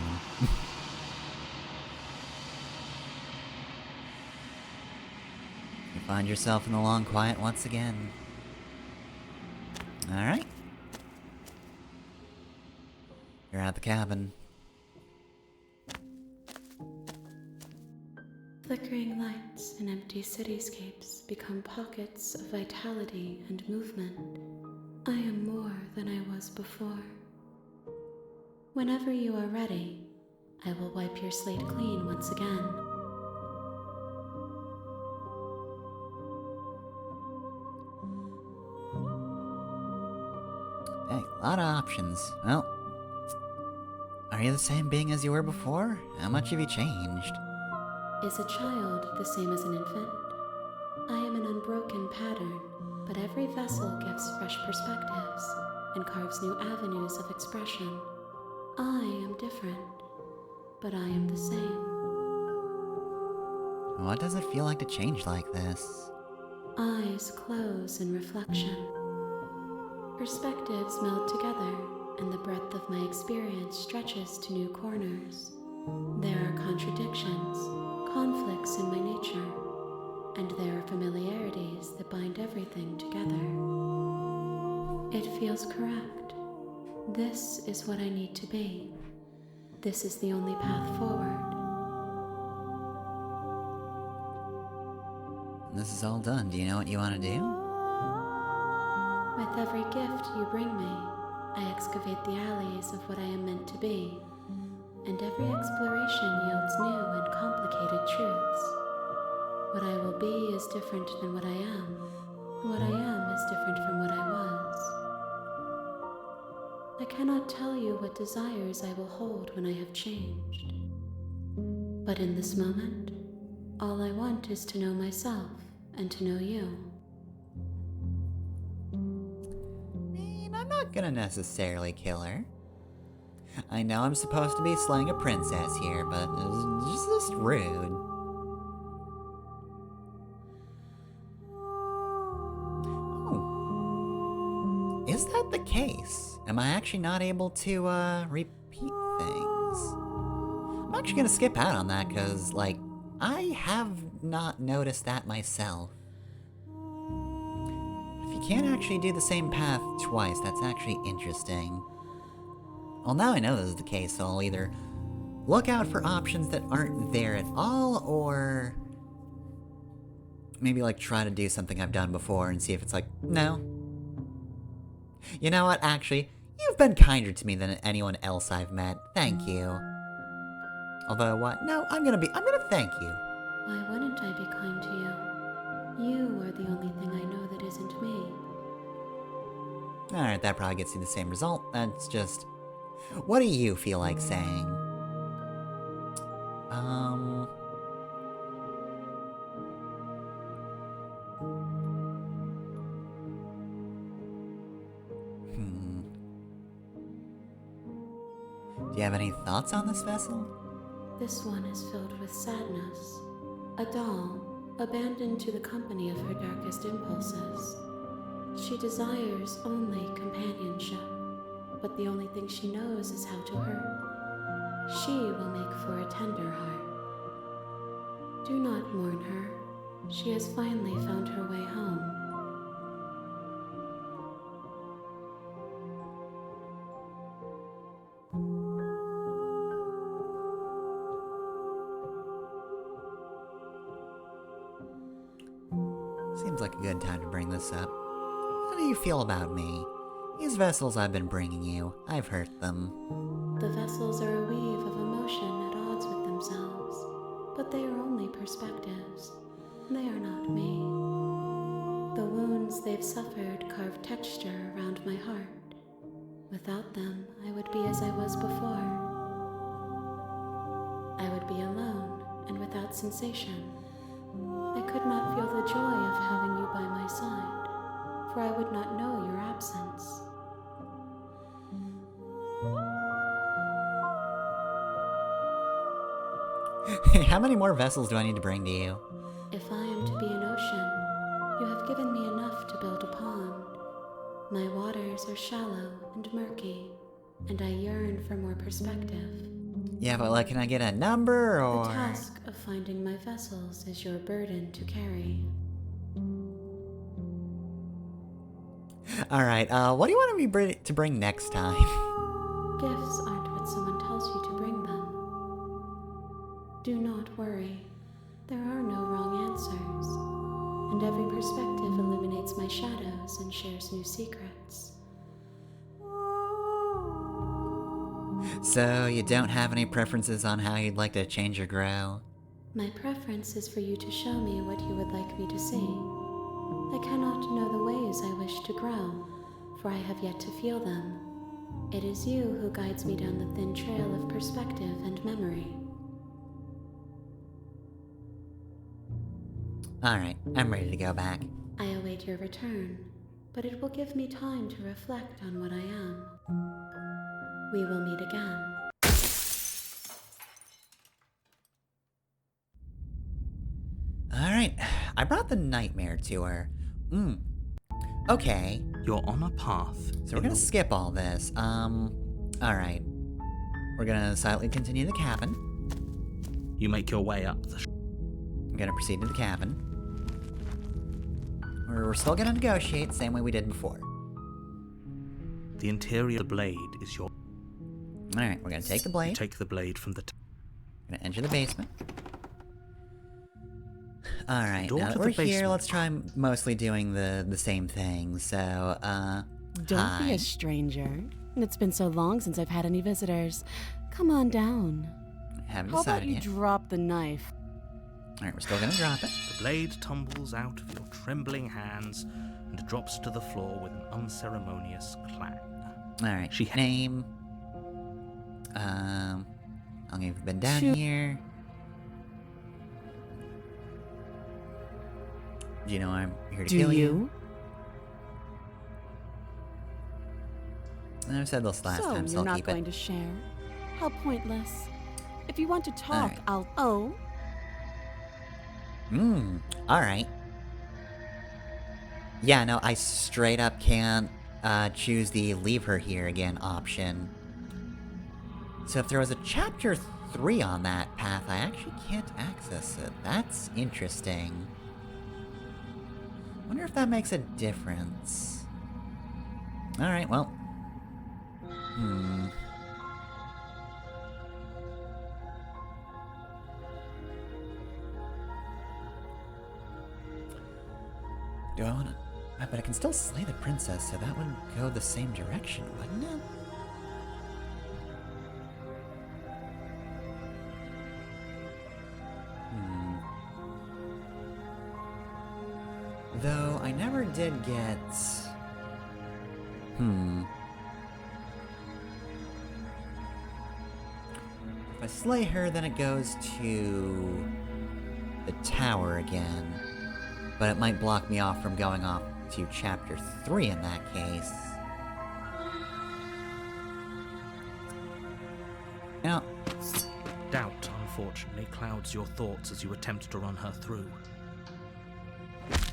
S1: Find yourself in the long quiet once again. Alright. You're at the cabin.
S4: Flickering lights and empty cityscapes become pockets of vitality and movement. I am more than I was before. Whenever you are ready, I will wipe your slate clean once again.
S1: Hey, a lot of options. Well, are you the same being as you were before? How much have you changed?
S4: Is a child the same as an infant? I am an unbroken pattern, but every vessel gives fresh perspectives and carves new avenues of expression. I am different, but I am the same.
S1: What does it feel like to change like this?
S4: Eyes close in reflection. Perspectives meld together, and the breadth of my experience stretches to new corners. There are contradictions, conflicts in my nature, and there are familiarities that bind everything together. It feels correct. This is what I need to be. This is the only path forward.
S1: This is all done. Do you know what you want to do?
S4: With every gift you bring me, I excavate the alleys of what I am meant to be, and every exploration yields new and complicated truths. What I will be is different than what I am, and what I am is different from what I was. I cannot tell you what desires I will hold when I have changed. But in this moment, all I want is to know myself and to know you.
S1: I'm not gonna necessarily kill her. I know I'm supposed to be slaying a princess here, but it's just rude. Oh. Is that the case? Am I actually not able to, repeat things? I'm actually gonna skip out on that, because, like, I have not noticed that myself. If you can't actually do the same path twice, that's actually interesting. Well, now I know this is the case, so I'll either look out for options that aren't there at all, or maybe, like, try to do something I've done before and see if it's like, no. You know what, actually, you've been kinder to me than anyone else I've met. Thank you. Although, what? No, I'm gonna thank you.
S4: Why wouldn't I be kind to you? You are the only thing I know that isn't me.
S1: Alright, that probably gets you the same result. That's just... What do you feel like saying? Do you have any thoughts on this vessel?
S4: This one is filled with sadness. A doll, abandoned to the company of her darkest impulses. She desires only companionship, but the only thing she knows is how to hurt. She will make for a tender heart. Do not mourn her. She has finally found her way home.
S1: Seems like a good time to bring this up. How do you feel about me? These vessels I've been bringing you, I've hurt them.
S4: The vessels are a weave of emotion at odds with themselves, but they are only perspectives. They are not me. The wounds they've suffered carve texture around my heart. Without them, I would be as I was before. I would be alone and without sensation. I could not feel the joy of having you by my side, for I would not know your absence.
S1: How many more vessels do I need to bring to you?
S4: If I am to be an ocean, you have given me enough to build upon. My waters are shallow and murky, and I yearn for more perspective.
S1: Yeah, but like, can I get a number, or...?
S4: The task of finding my vessels is your burden to carry.
S1: Alright, what do you want me to bring next time?
S4: Gifts aren't what someone tells you to bring them. Do not worry. There are no wrong answers. And every perspective illuminates my shadows and shares new secrets.
S1: So, you don't have any preferences on how you'd like to change or grow?
S4: My preference is for you to show me what you would like me to see. I cannot know the ways I wish to grow, for I have yet to feel them. It is you who guides me down the thin trail of perspective and memory.
S1: Alright, I'm ready to go back.
S4: I await your return, but it will give me time to reflect on what I am. We will meet again.
S1: Alright, I brought the nightmare to her. Okay,
S2: You're on a path.
S1: so we're gonna skip all this. Alright. We're gonna silently continue the cabin.
S2: You make your way up the.
S1: I'm gonna proceed to the cabin. We're still gonna negotiate, same way we did before.
S2: The interior of the blade is your.
S1: Alright, we're gonna take the blade.
S2: Take the blade from the.
S1: We're gonna enter the basement. Alright,
S2: Door
S1: now
S2: to
S1: that
S2: the
S1: we're here,
S2: basement.
S1: let's try mostly doing the same thing. So,
S3: Don't
S1: hi.
S3: be a stranger. It's been so long since I've had any visitors. Come on down.
S1: Haven't
S3: How about
S1: decided
S3: you
S1: yet.
S3: drop the knife?
S1: Alright, we're still gonna drop it.
S2: The blade tumbles out of your trembling hands and drops to the floor with an unceremonious clang.
S1: Alright,
S2: She-
S1: name. How long have you been down
S3: Shoot.
S1: here? Do you know I'm here to
S3: Do
S1: kill
S3: you?
S1: I've said this last
S3: So
S1: time, so
S3: you're
S1: I'll
S3: not
S1: keep
S3: going
S1: it.
S3: to share? How pointless. If you want to talk,
S1: Alright.
S3: I'll. Oh,
S1: Alright. Yeah, no, I straight up can't choose the leave her here again option. So if there was a chapter 3 on that path, I actually can't access it. That's interesting. Wonder if that makes a difference. Alright, well. Do I wanna... But I can still slay the princess, so that would go the same direction, wouldn't it? Though, I never did get... If I slay her, then it goes to... the tower again. But it might block me off from going off to chapter 3 in that case. Now,
S2: Doubt, unfortunately, clouds your thoughts as you attempt to run her through.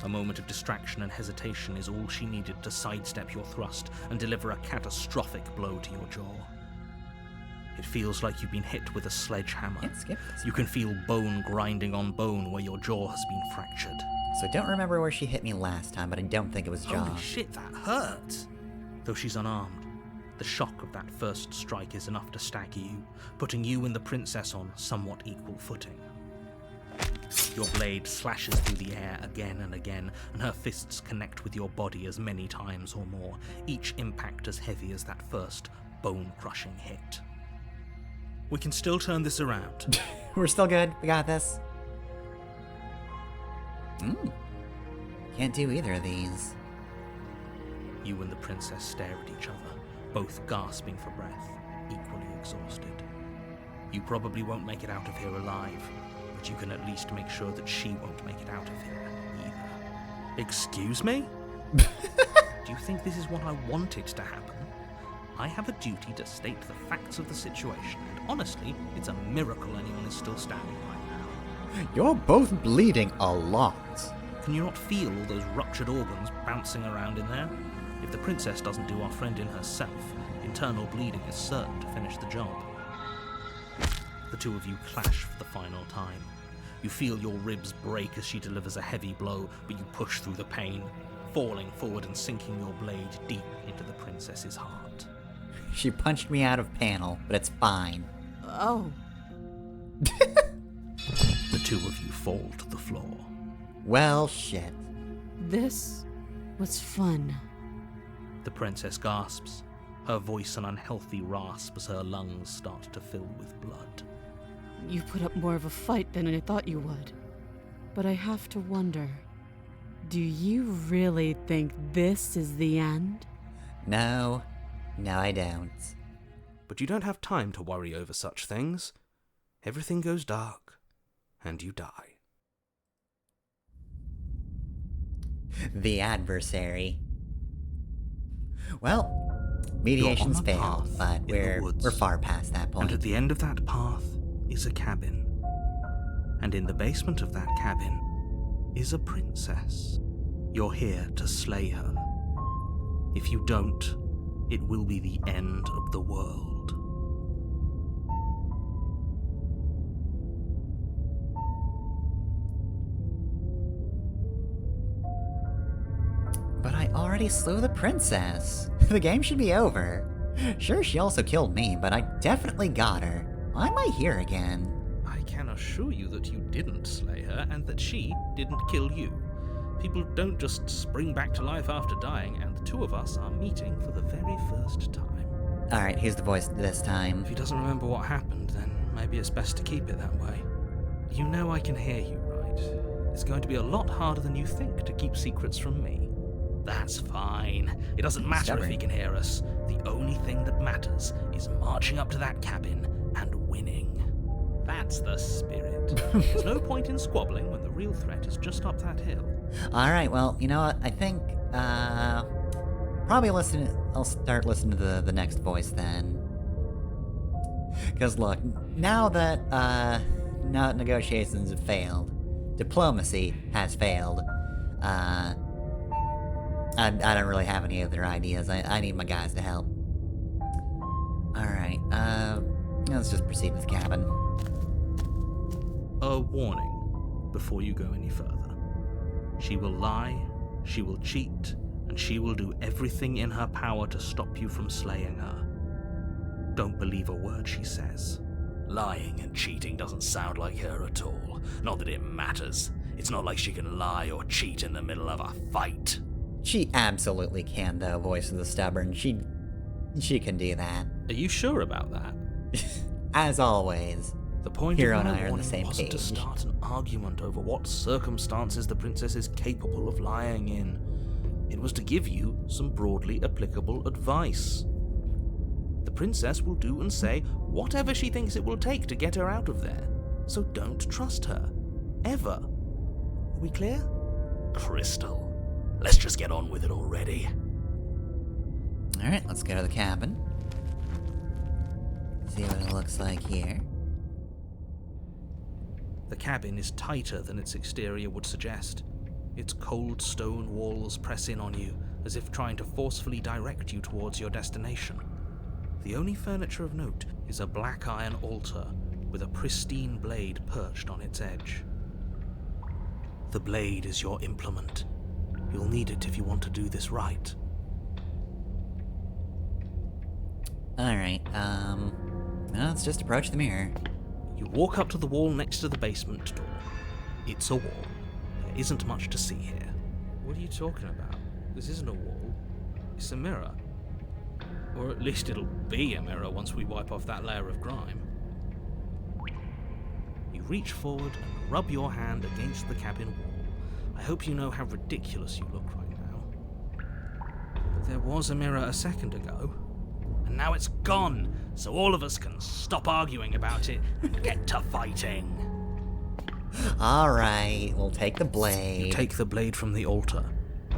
S2: A moment of distraction and hesitation is all she needed to sidestep your thrust and deliver a catastrophic blow to your jaw. It feels like you've been hit with a sledgehammer.
S1: can't skip this.
S2: You can feel bone grinding on bone where your jaw has been fractured.
S1: So I don't remember where she hit me last time, but I don't think it was jaw.
S2: Holy shit, that hurt! Though she's unarmed, the shock of that first strike is enough to stagger you, putting you and the princess on somewhat equal footing. Your blade slashes through the air again and again, and her fists connect with your body as many times or more, each impact as heavy as that first bone-crushing hit. We can still turn this around.
S1: We're still good. We got this. Can't do either of these.
S2: You and the princess stare at each other, both gasping for breath, equally exhausted. You probably won't make it out of here alive, but you can at least make sure that she won't make it out of here either. Excuse me? Do you think this is what I wanted to happen? I have a duty to state the facts of the situation, and honestly, it's a miracle anyone is still standing right now.
S1: You're both bleeding a lot.
S2: Can you not feel all those ruptured organs bouncing around in there? If the princess doesn't do our friend in herself, internal bleeding is certain to finish the job. The two of you clash for the final time. You feel your ribs break as she delivers a heavy blow, but you push through the pain, falling forward and sinking your blade deep into the princess's heart.
S1: She punched me out of panel, but it's fine.
S3: Oh,
S2: The two of you fall to the floor.
S1: Well, shit.
S3: this was fun.
S2: The princess gasps, her voice an unhealthy rasp as her lungs start to fill with blood.
S3: You put up more of a fight than I thought you would. But I have to wonder, do you really think this is the end?
S1: No, I don't.
S2: But you don't have time to worry over such things. Everything goes dark, and you die.
S1: The Adversary. Well, mediation's
S2: You're on a
S1: failed,
S2: path
S1: but
S2: in the
S1: we're
S2: woods.
S1: far past that
S2: And
S1: point.
S2: at the end of that path is a cabin. And in the basement of that cabin is a princess. You're here to slay her. If you don't, it will be the end of the world.
S1: But I already slew the princess. The game should be over. Sure, she also killed me, but I definitely got her. Why am I here again?
S2: I can assure you that you didn't slay her and that she didn't kill you. People don't just spring back to life after dying, and the two of us are meeting for the very first time.
S1: Alright, here's the voice this time.
S2: If he doesn't remember what happened, then maybe it's best to keep it that way. You know I can hear you, right? It's going to be a lot harder than you think to keep secrets from me. That's fine. It doesn't matter if he can hear us. The only thing that matters is marching up to that cabin and winning. That's the spirit. There's no point in squabbling when the real threat is just up that hill.
S1: Alright, well, you know what? I think, probably I'll start listening to the next voice then. Because look, now that negotiations have failed, diplomacy has failed, I don't really have any other ideas. I need my guys to help. Alright, let's just proceed with the cabin.
S2: A warning before you go any further. She will lie, she will cheat, and she will do everything in her power to stop you from slaying her. Don't believe a word she says.
S5: Lying and cheating doesn't sound like her at all. Not that it matters. It's not like she can lie or cheat in the middle of a fight.
S1: She absolutely can, though, voice of the stubborn. She can do that.
S2: Are you sure about that?
S1: As always.
S2: The point
S1: Hero
S2: of
S1: and
S2: my
S1: I are on the
S2: warning
S1: same
S2: wasn't to
S1: page.
S2: start an argument over what circumstances the princess is capable of lying in. It was to give you some broadly applicable advice. The princess will do and say whatever she thinks it will take to get her out of there. So don't trust her. Ever. Are we clear?
S5: Crystal. Let's just get on with it already.
S1: Alright, let's go to the cabin. See what it looks like here.
S2: The cabin is tighter than its exterior would suggest. Its cold stone walls press in on you, as if trying to forcefully direct you towards your destination. The only furniture of note is a black iron altar with a pristine blade perched on its edge. The blade is your implement. You'll need it if you want to do this right.
S1: Alright, let's just approach the mirror.
S2: You walk up to the wall next to the basement door. It's a wall. There isn't much to see here. What are you talking about? This isn't a wall. It's a mirror. Or at least it'll be a mirror once we wipe off that layer of grime. You reach forward and rub your hand against the cabin wall. I hope you know how ridiculous you look right now. But there was a mirror a second ago. And now it's gone, so all of us can stop arguing about it and get to fighting.
S1: Alright, we'll take the blade.
S2: You take the blade from the altar.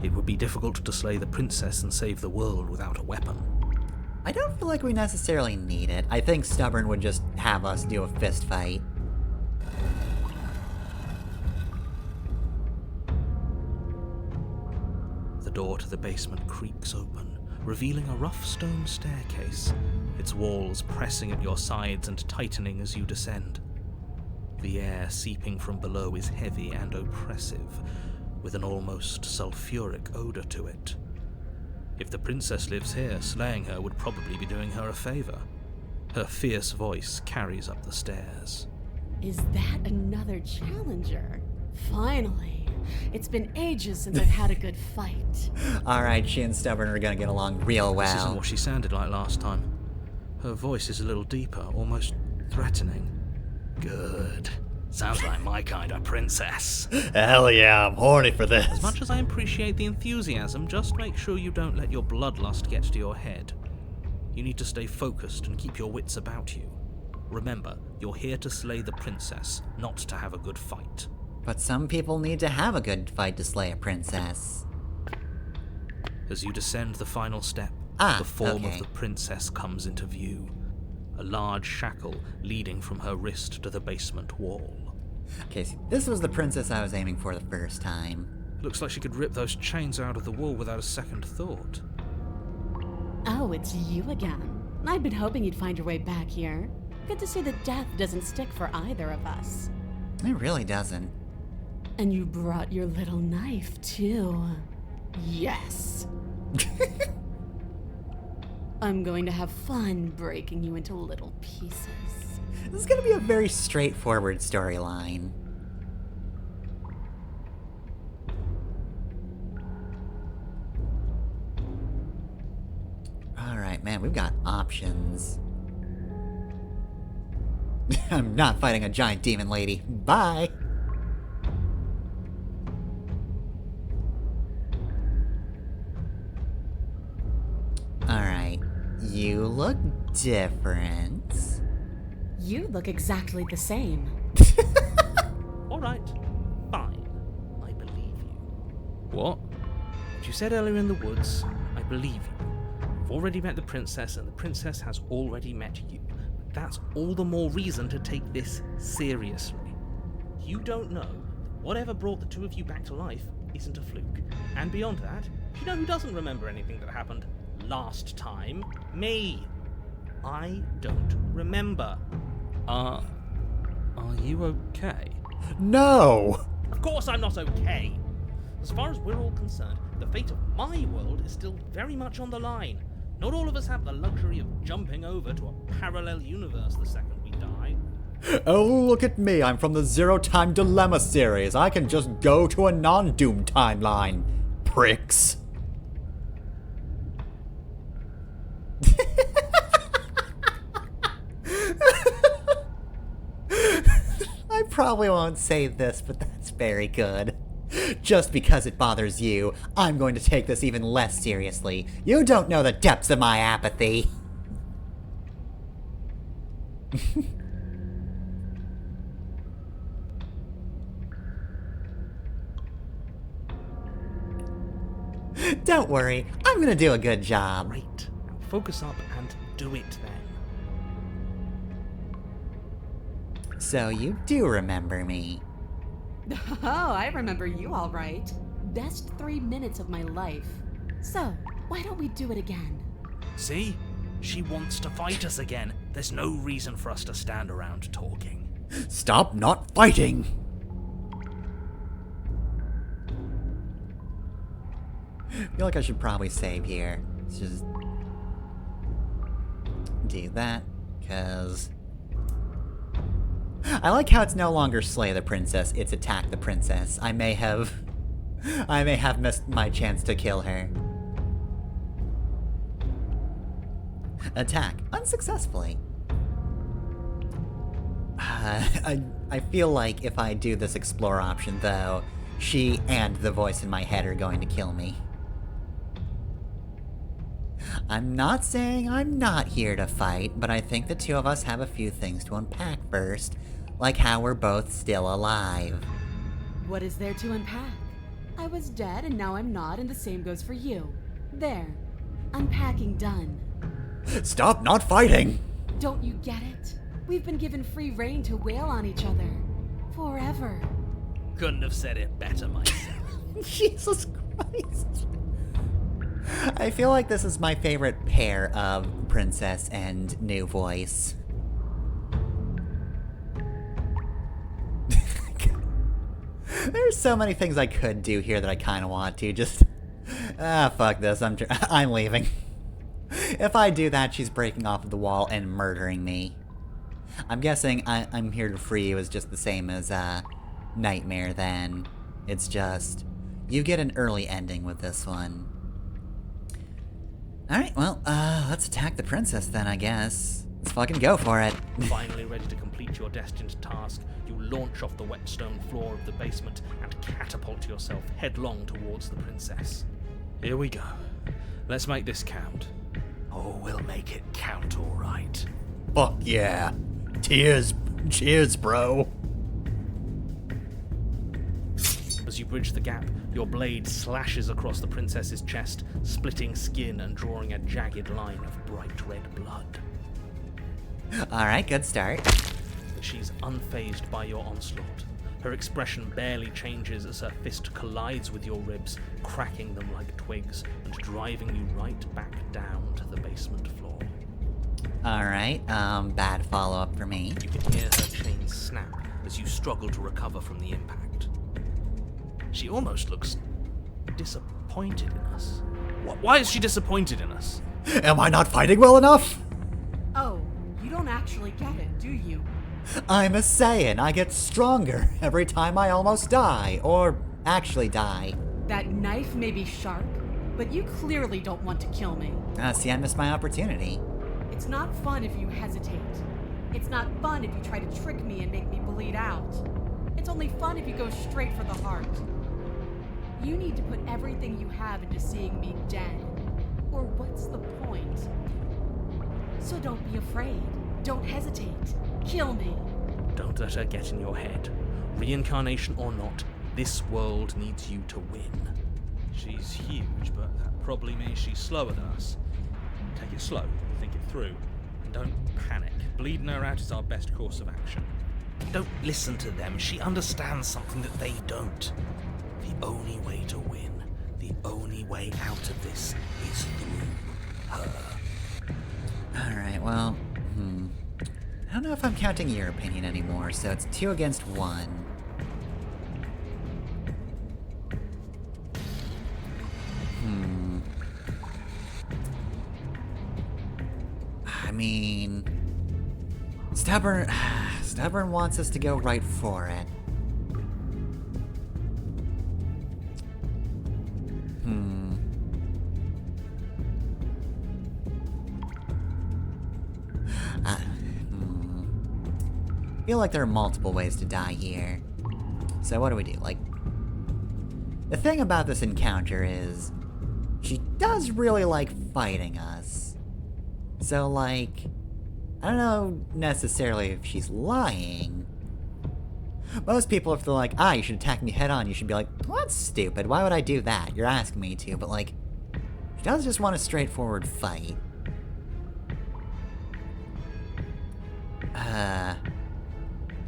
S2: It would be difficult to slay the princess and save the world without a weapon.
S1: I don't feel like we necessarily need it. I think Stubborn would just have us do a fist fight.
S2: The door to the basement creaks open, revealing a rough stone staircase, its walls pressing at your sides and tightening as you descend. The air seeping from below is heavy and oppressive, with an almost sulfuric odor to it. If the princess lives here, slaying her would probably be doing her a favor. Her fierce voice carries up the stairs.
S3: Is that another challenger? Finally. It's been ages since I've had a good fight.
S1: Alright, she and Stubborn are gonna get along real
S2: This isn't
S1: well.
S2: what she sounded like last time. Her voice is a little deeper, almost threatening.
S5: Good. Sounds like my kind of princess.
S1: Hell yeah, I'm horny for this.
S2: As much as I appreciate the enthusiasm, just make sure you don't let your bloodlust get to your head. You need to stay focused and keep your wits about you. Remember, you're here to slay the princess, not to have a good fight.
S1: But some people need to have a good fight to slay a princess.
S2: As you descend the final step, the form of the princess comes into view. A large shackle leading from her wrist to the basement wall.
S1: Okay, see, this was the princess I was aiming for the first time.
S2: Looks like she could rip those chains out of the wall without a second thought.
S3: Oh, it's you again. I'd been hoping you'd find your way back here. Good to see that death doesn't stick for either of us.
S1: It really doesn't.
S3: And you brought your little knife, too. Yes. I'm going to have fun breaking you into little pieces.
S1: This is gonna be a very straightforward storyline. Alright, man, we've got options. I'm not fighting a giant demon lady. Bye! Alright, you look different.
S3: You look exactly the same.
S2: Alright, fine. I believe you. What? What you said earlier in the woods, I believe you. You've already met the princess, and the princess has already met you. But that's all the more reason to take this seriously. You don't know that whatever brought the two of you back to life isn't a fluke. And beyond that, you know who doesn't remember anything that happened last time? Me. I don't remember. Are you okay?
S1: No!
S2: Of course I'm not okay. As far as we're all concerned, the fate of my world is still very much on the line. Not all of us have the luxury of jumping over to a parallel universe the second we die.
S1: Oh, look at me, I'm from the Zero Time Dilemma series. I can just go to a non-Doom timeline. Pricks. I probably won't say this, but that's very good. Just because it bothers you, I'm going to take this even less seriously. You don't know the depths of my apathy. Don't worry, I'm gonna do a good job.
S2: Great. Now focus up and do it then.
S1: So you do remember me.
S3: Oh, I remember you all right. Best 3 minutes of my life. So, why don't we do it again?
S5: See? She wants to fight us again. There's no reason for us to stand around talking.
S1: Stop not fighting! I feel like I should probably save here. Let's just do that, because I like how it's no longer slay the princess, it's attack the princess. I may have missed my chance to kill her. Attack, unsuccessfully. I feel like if I do this explore option, though, she and the voice in my head are going to kill me. I'm not saying I'm not here to fight, but I think the two of us have a few things to unpack first, like how we're both still alive.
S3: What is there to unpack? I was dead and now I'm not, and the same goes for you. There. Unpacking done.
S1: Stop not fighting!
S3: Don't you get it? We've been given free rein to wail on each other. Forever.
S5: Couldn't have said it better myself.
S1: Jesus Christ. I feel like this is my favorite pair of princess and new voice. There's so many things I could do here that I kind of want to. Just, fuck this. I'm leaving. If I do that, she's breaking off of the wall and murdering me. I'm guessing I'm here to free you is just the same as Nightmare. Then it's just you get an early ending with this one. All right, well, let's attack the princess then, I guess. Let's fucking go for it.
S2: Finally ready to complete your destined task, you launch off the wet stone floor of the basement and catapult yourself headlong towards the princess. Here we go. Let's make this count.
S5: Oh, we'll make it count, all right.
S1: Fuck yeah. Cheers, bro.
S2: As you bridge the gap, your blade slashes across the princess's chest, splitting skin and drawing a jagged line of bright red blood.
S1: Alright, good start.
S2: But she's unfazed by your onslaught. Her expression barely changes as her fist collides with your ribs, cracking them like twigs and driving you right back down to the basement floor.
S1: Alright, bad follow-up for me.
S2: You can hear her chain snap as you struggle to recover from the impact. She almost looks disappointed in us. Why is she disappointed in us?
S1: Am I not fighting well enough?
S3: Oh, you don't actually get it, do you?
S1: I'm a Saiyan. I get stronger every time I almost die, or actually die.
S3: That knife may be sharp, but you clearly don't want to kill me.
S1: See, I missed my opportunity.
S3: It's not fun if you hesitate. It's not fun if you try to trick me and make me bleed out. It's only fun if you go straight for the heart. You need to put everything you have into seeing me dead. Or what's the point? So don't be afraid. Don't hesitate. Kill me.
S2: Don't let her get in your head. Reincarnation or not, this world needs you to win. She's huge, but that probably means she's slower than us. Take it slow, think it through, and don't panic. Bleeding her out is our best course of action.
S5: Don't listen to them. She understands something that they don't. The only way to win, the only way out of this is through her.
S1: Alright, well, I don't know if I'm counting your opinion anymore, so it's 2 against 1. I mean, Stubborn wants us to go right for it. I feel like there are multiple ways to die here. So what do we do? Like, the thing about this encounter is she does really like fighting us. So, like, I don't know necessarily if she's lying. Most people, if they're like, you should attack me head on, you should be like, well, that's stupid. Why would I do that? You're asking me to. But, like, she does just want a straightforward fight.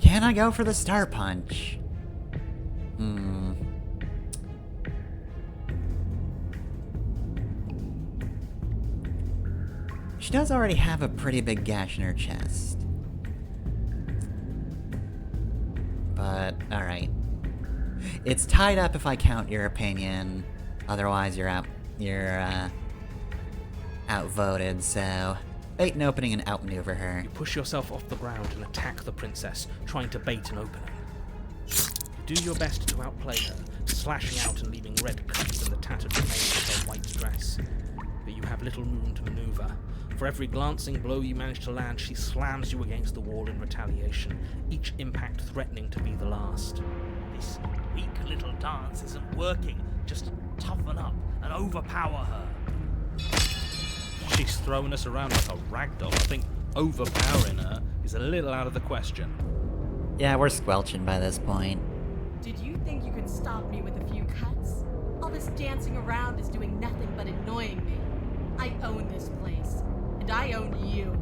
S1: Can I go for the Star Punch? She does already have a pretty big gash in her chest. But, alright. It's tied up if I count your opinion. Otherwise, you're outvoted, so bait an opening and outmaneuver her.
S2: You push yourself off the ground and attack the princess, trying to bait an opening. You do your best to outplay her, slashing out and leaving red cuts in the tattered remains of her white dress. But you have little room to maneuver. For every glancing blow you manage to land, she slams you against the wall in retaliation, each impact threatening to be the last.
S5: This weak little dance isn't working. Just toughen up and overpower her.
S2: She's throwing us around like a ragdoll. I think overpowering her is a little out of the question.
S1: Yeah, we're squelching by this point.
S3: Did you think you could stop me with a few cuts? All this dancing around is doing nothing but annoying me. I own this place, and I own you.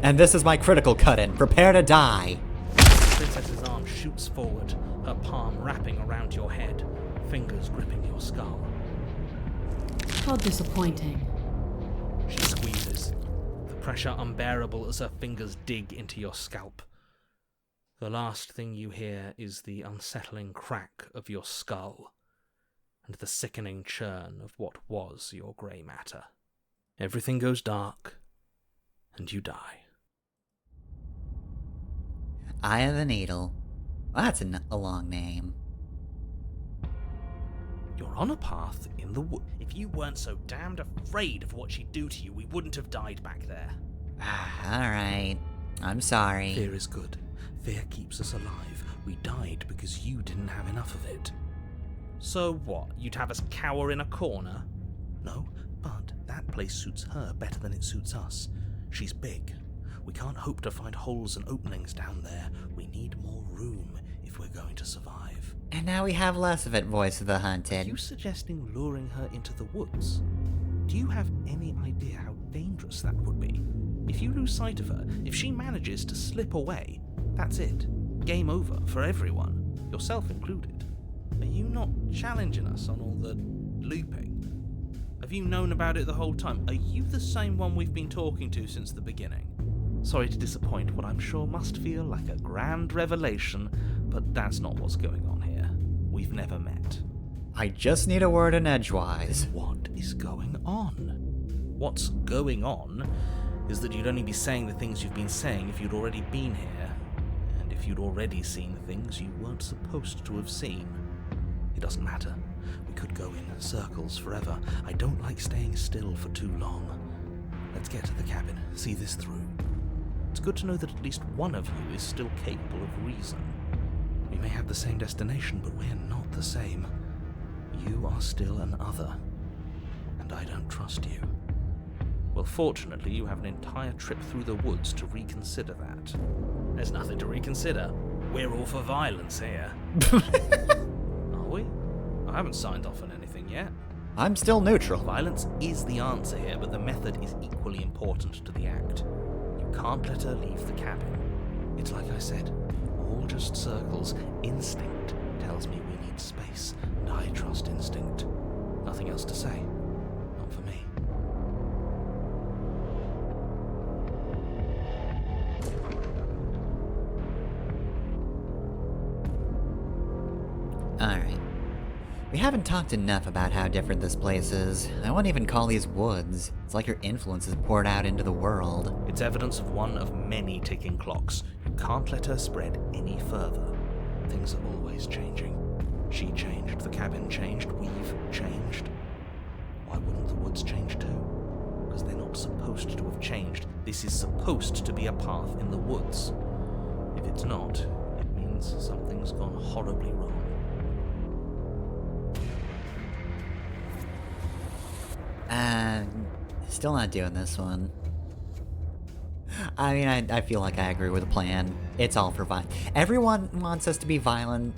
S1: And this is my critical cut-in. Prepare to die.
S2: The princess's arm shoots forward, her palm wrapping around your head, fingers gripping your skull.
S3: How disappointing.
S2: She squeezes, the pressure unbearable as her fingers dig into your scalp. The last thing you hear is the unsettling crack of your skull and the sickening churn of what was your grey matter. Everything goes dark, and you die.
S1: Eye of the Needle. Well, that's a long name.
S2: You're on a path in the wood.
S5: If you weren't so damned afraid of what she'd do to you, we wouldn't have died back there.
S1: Alright. I'm sorry.
S2: Fear is good. Fear keeps us alive. We died because you didn't have enough of it.
S5: So what? You'd have us cower in a corner?
S2: No, but that place suits her better than it suits us. She's big. We can't hope to find holes and openings down there. We need more room if we're going to survive.
S1: And now we have less of it, Voice of the Hunted.
S2: Are you suggesting luring her into the woods? Do you have any idea how dangerous that would be? If you lose sight of her, if she manages to slip away, that's it. Game over for everyone, yourself included.
S5: Are you not challenging us on all the looping? Have you known about it the whole time? Are you the same one we've been talking to since the beginning?
S2: Sorry to disappoint what I'm sure must feel like a grand revelation, but that's not what's going on here. We've never met.
S1: I just need a word in edgewise.
S2: What is going on?
S5: What's going on is that you'd only be saying the things you've been saying if you'd already been here, and if you'd already seen things you weren't supposed to have seen.
S2: It doesn't matter. We could go in circles forever. I don't like staying still for too long. Let's get to the cabin, see this through. It's good to know that at least one of you is still capable of reason. We may have the same destination, but we're not the same. You are still an other, and I don't trust you.
S5: Well, fortunately, you have an entire trip through the woods to reconsider that. There's nothing to reconsider. We're all for violence here. Are we? I haven't signed off on anything yet.
S1: I'm still neutral.
S5: Violence is the answer here, but the method is equally important to the act. You can't let her leave the cabin.
S2: It's like I said, all just circles. Instinct tells me we need space, and I trust instinct. Nothing else to say. Not for me.
S1: Alright. We haven't talked enough about how different this place is. I won't even call these woods. It's like your influence is poured out into the world.
S5: It's evidence of one of many ticking clocks. You can't let her spread any further.
S2: Things are always changing. She changed, the cabin changed, we've changed. Why wouldn't the woods change too?
S5: Because they're not supposed to have changed. This is supposed to be a path in the woods. If it's not, it means something's gone horribly wrong.
S1: Still not doing this one. I mean, I feel like I agree with the plan. It's all for violence. Everyone wants us to be violent,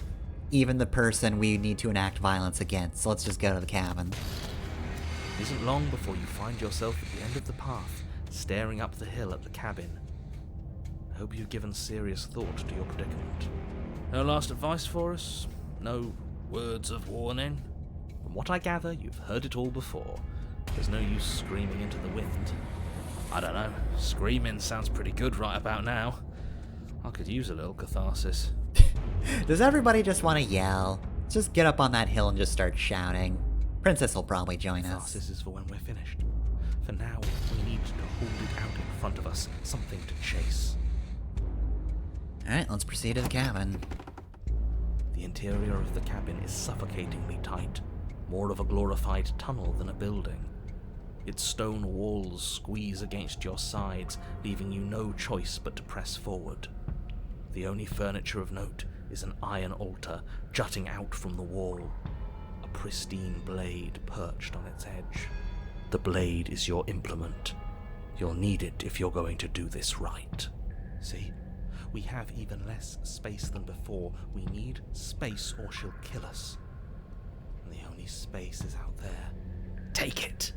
S1: even the person we need to enact violence against. So let's just go to the cabin.
S2: It isn't long before you find yourself at the end of the path, staring up the hill at the cabin. I hope you've given serious thought to your predicament.
S5: No last advice for us? No words of warning?
S2: From what I gather, you've heard it all before. There's no use screaming into the wind.
S5: I don't know. Screaming sounds pretty good right about now. I could use a little catharsis.
S1: Does everybody just want to yell? Just get up on that hill and just start shouting. Princess will probably join us.
S2: Catharsis is for when we're finished. For now, we need to hold it out in front of us. Something to chase.
S1: Alright, let's proceed to the cabin.
S2: The interior of the cabin is suffocatingly tight. More of a glorified tunnel than a building. Its stone walls squeeze against your sides, leaving you no choice but to press forward. The only furniture of note is an iron altar jutting out from the wall, a pristine blade perched on its edge. The blade is your implement. You'll need it if you're going to do this right. See? We have even less space than before. We need space or she'll kill us. And the only space is out there. Take it!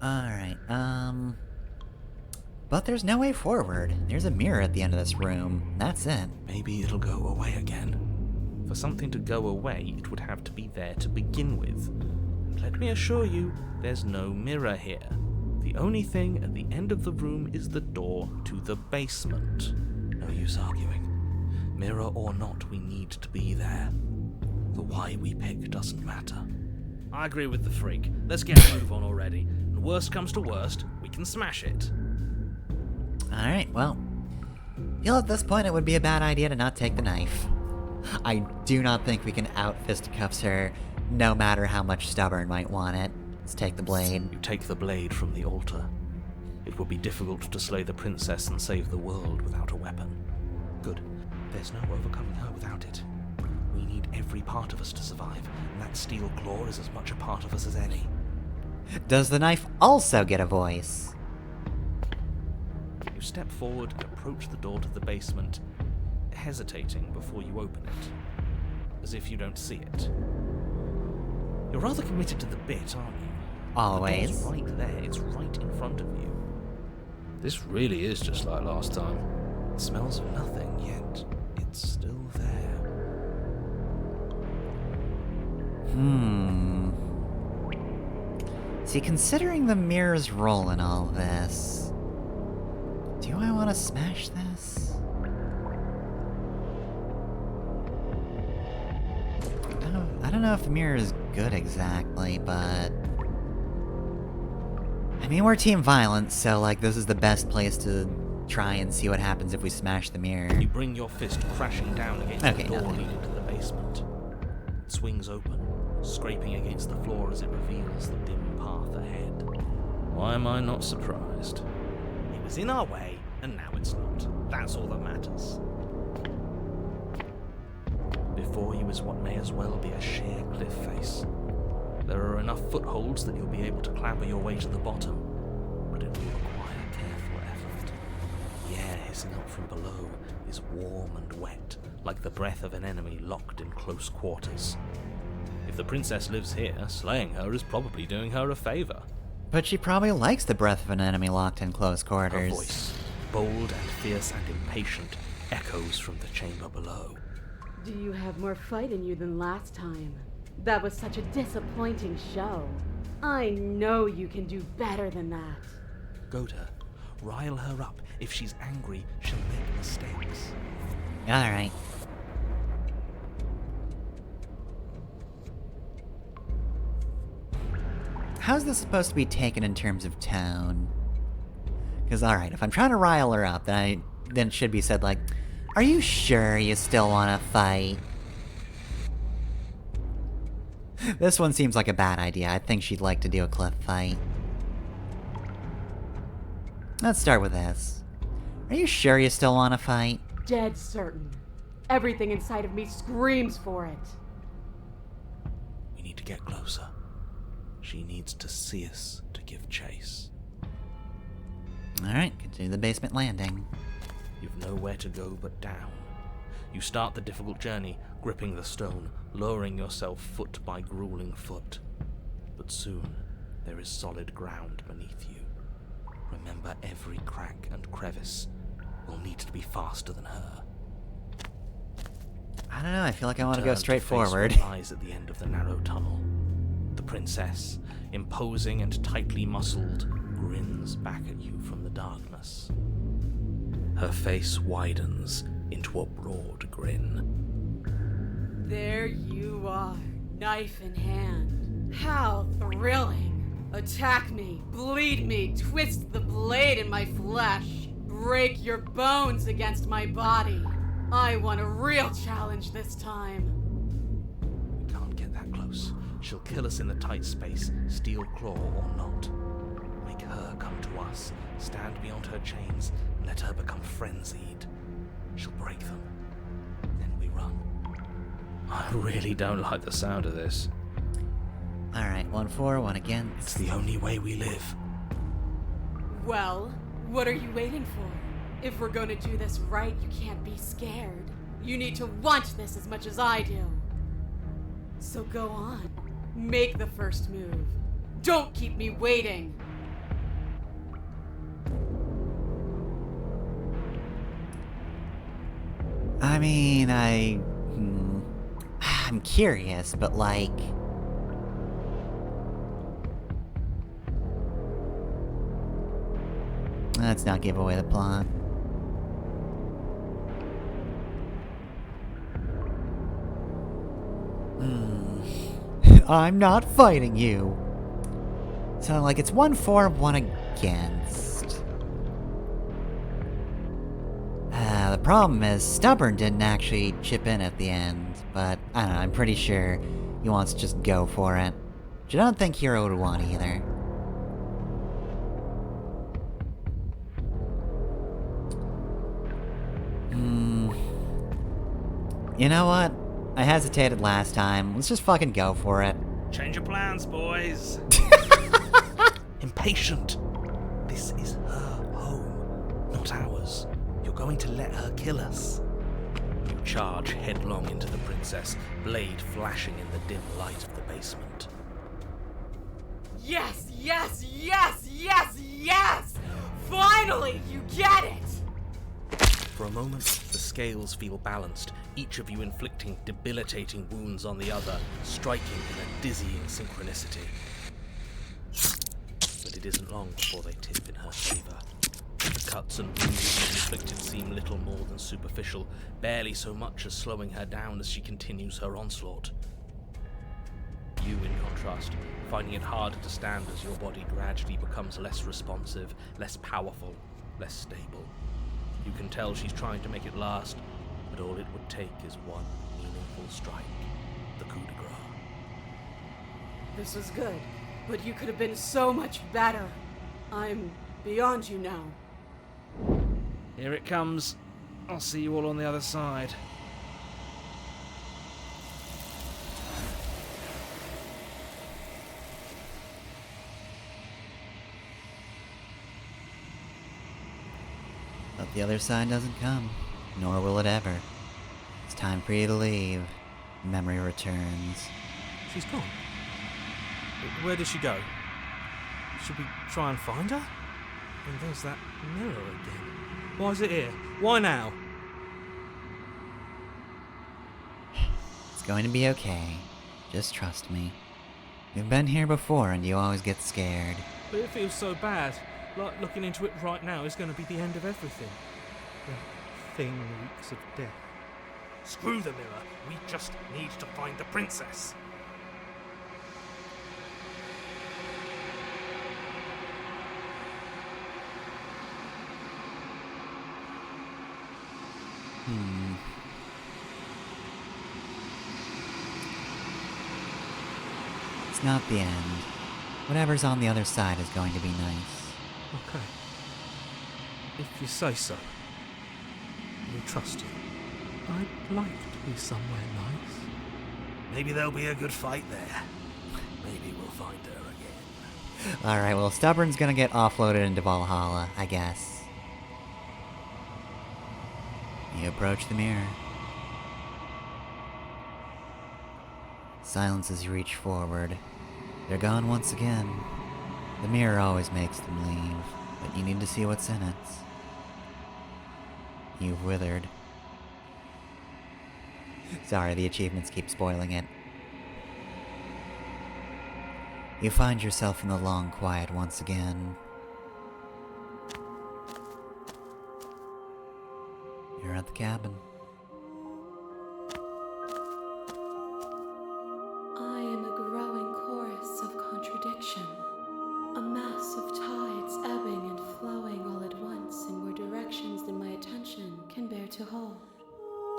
S1: Alright, but there's no way forward. There's a mirror at the end of this room. That's it.
S2: Maybe it'll go away again.
S5: For something to go away, it would have to be there to begin with. And let me assure you, there's no mirror here. The only thing at the end of the room is the door to the basement.
S2: No use arguing. Mirror or not, we need to be there. The why we pick doesn't matter.
S5: I agree with the freak. Let's get a move on already. And worst comes to worst, we can smash it.
S1: Alright, well. Feel at this point it would be a bad idea to not take the knife. I do not think we can out-fisticuffs her, no matter how much Stubborn might want it. Let's take the blade.
S2: You take the blade from the altar. It will be difficult to slay the princess and save the world without a weapon. Good. There's no overcoming her without it. We need every part of us to survive, and that steel claw is as much a part of us as any.
S1: Does the knife also get a voice?
S2: You step forward and approach the door to the basement, hesitating before you open it, as if you don't see it. You're rather committed to the bit, aren't you?
S1: Always.
S2: The door's right there, it's right in front of you.
S5: This really is just like last time.
S2: It smells of nothing, yet it's still there.
S1: See, considering the mirror's role in all this, do I want to smash this? I don't know if the mirror is good exactly, but... I mean, we're Team Violence, so, like, this is the best place to try and see what happens if we smash the mirror.
S2: You bring your fist crashing down against the door leading to the basement. It swings open, scraping against the floor as it reveals the dim path ahead.
S5: Why am I not surprised?
S2: It was in our way, and now it's not. That's all that matters. Before you is what may as well be a sheer cliff face. There are enough footholds that you'll be able to clamber your way to the bottom, but it will require careful effort. The air hissing up from below is warm and wet, like the breath of an enemy locked in close quarters.
S5: If the princess lives here, slaying her is probably doing her a favor.
S1: But she probably likes the breath of an enemy locked in close
S2: Her
S1: quarters.
S2: voice, bold and fierce and impatient, echoes from the chamber below.
S3: Do you have more fight in you than last time? That was such a disappointing show. I know you can do better than that.
S2: Goad her. Rile her up. If she's angry, she'll make mistakes.
S1: Alright. How's this supposed to be taken in terms of tone? Because, alright, if I'm trying to rile her up, then it should be said, like, are you sure you still want to fight? This one seems like a bad idea. I think she'd like to do a cliff fight. Let's start with this. Are you sure you still want to fight?
S3: Dead certain. Everything inside of me screams for it.
S2: We need to get closer. She needs to see us to give chase.
S1: Alright, continue the basement landing.
S2: You've nowhere to go but down. You start the difficult journey, gripping the stone, lowering yourself foot by grueling foot. But soon, there is solid ground beneath you. Remember, every crack and crevice will need to be faster than her.
S1: I don't know, I feel like I want to go
S2: Turn
S1: straight
S2: face
S1: forward.
S2: what lies at the end of the narrow tunnel. The princess, imposing and tightly muscled, grins back at you from the darkness. Her face widens into a broad grin.
S3: There you are, knife in hand. How thrilling! Attack me, bleed me, twist the blade in my flesh. Break your bones against my body. I want a real challenge this time.
S2: We can't get that close. She'll kill us in the tight space, steel claw or not. Make her come to us, stand beyond her chains, and let her become frenzied. She'll break them. Then we run.
S5: I really don't like the sound of this.
S1: Alright, 1 for, 1 against.
S2: It's the only way we live.
S3: Well, what are you waiting for? If we're gonna do this right, you can't be scared. You need to want this as much as I do. So go on. Make the first move. Don't keep me waiting.
S1: I mean, I'm curious, but like... Let's not give away the plot. I'm not fighting you. So, like, it's 1 for, 1 against. The problem is, Stubborn didn't actually chip in at the end, but I don't know, I'm pretty sure he wants to just go for it. Which I don't think Hero would want either. You know what? I hesitated last time. Let's just fucking go for it.
S5: Change your plans, boys. Impatient. This is her home, not ours. You're going to let her kill us. You charge headlong into the princess, blade flashing in the dim light of the basement.
S3: Yes, yes, yes, yes, yes! Finally, you get it!
S5: For a moment, the scales feel balanced, each of you inflicting debilitating wounds on the other, striking in a dizzying synchronicity. But it isn't long before they tip in her favor. The cuts and wounds she's inflicted seem little more than superficial, barely so much as slowing her down as she continues her onslaught. You, in contrast, finding it harder to stand as your body gradually becomes less responsive, less powerful, less stable. You can tell she's trying to make it last, but all it would take is one meaningful strike. The coup de grace.
S3: This was good, but you could have been so much better. I'm beyond you now.
S5: Here it comes. I'll see you all on the other side.
S1: But the other side doesn't come, nor will it ever. It's time for you to leave. Memory returns.
S5: She's gone. Where did she go? Should we try and find her? And there's that mirror again. Why is it here? Why now?
S1: It's going to be okay. Just trust me. You've been here before and you always get scared.
S5: But it feels so bad. Like looking into it right now is going to be the end of everything. The thing reeks of death. Screw the mirror. We just need to find the princess.
S1: It's not the end. Whatever's on the other side is going to be nice.
S5: Okay. If you say so. We trust you. I'd like to be somewhere nice. Maybe there'll be a good fight there. Maybe we'll find her again.
S1: Alright, well, Stubborn's gonna get offloaded into Valhalla, I guess. You approach the mirror. Silence as you reach forward. They're gone once again. The mirror always makes them leave, but you need to see what's in it. You've withered. Sorry, the achievements keep spoiling it. You find yourself in the long quiet once again. You're at the cabin.
S4: I am a growing chorus of contradiction, a mass of tides ebbing and flowing all at once in more directions than my attention can bear to hold.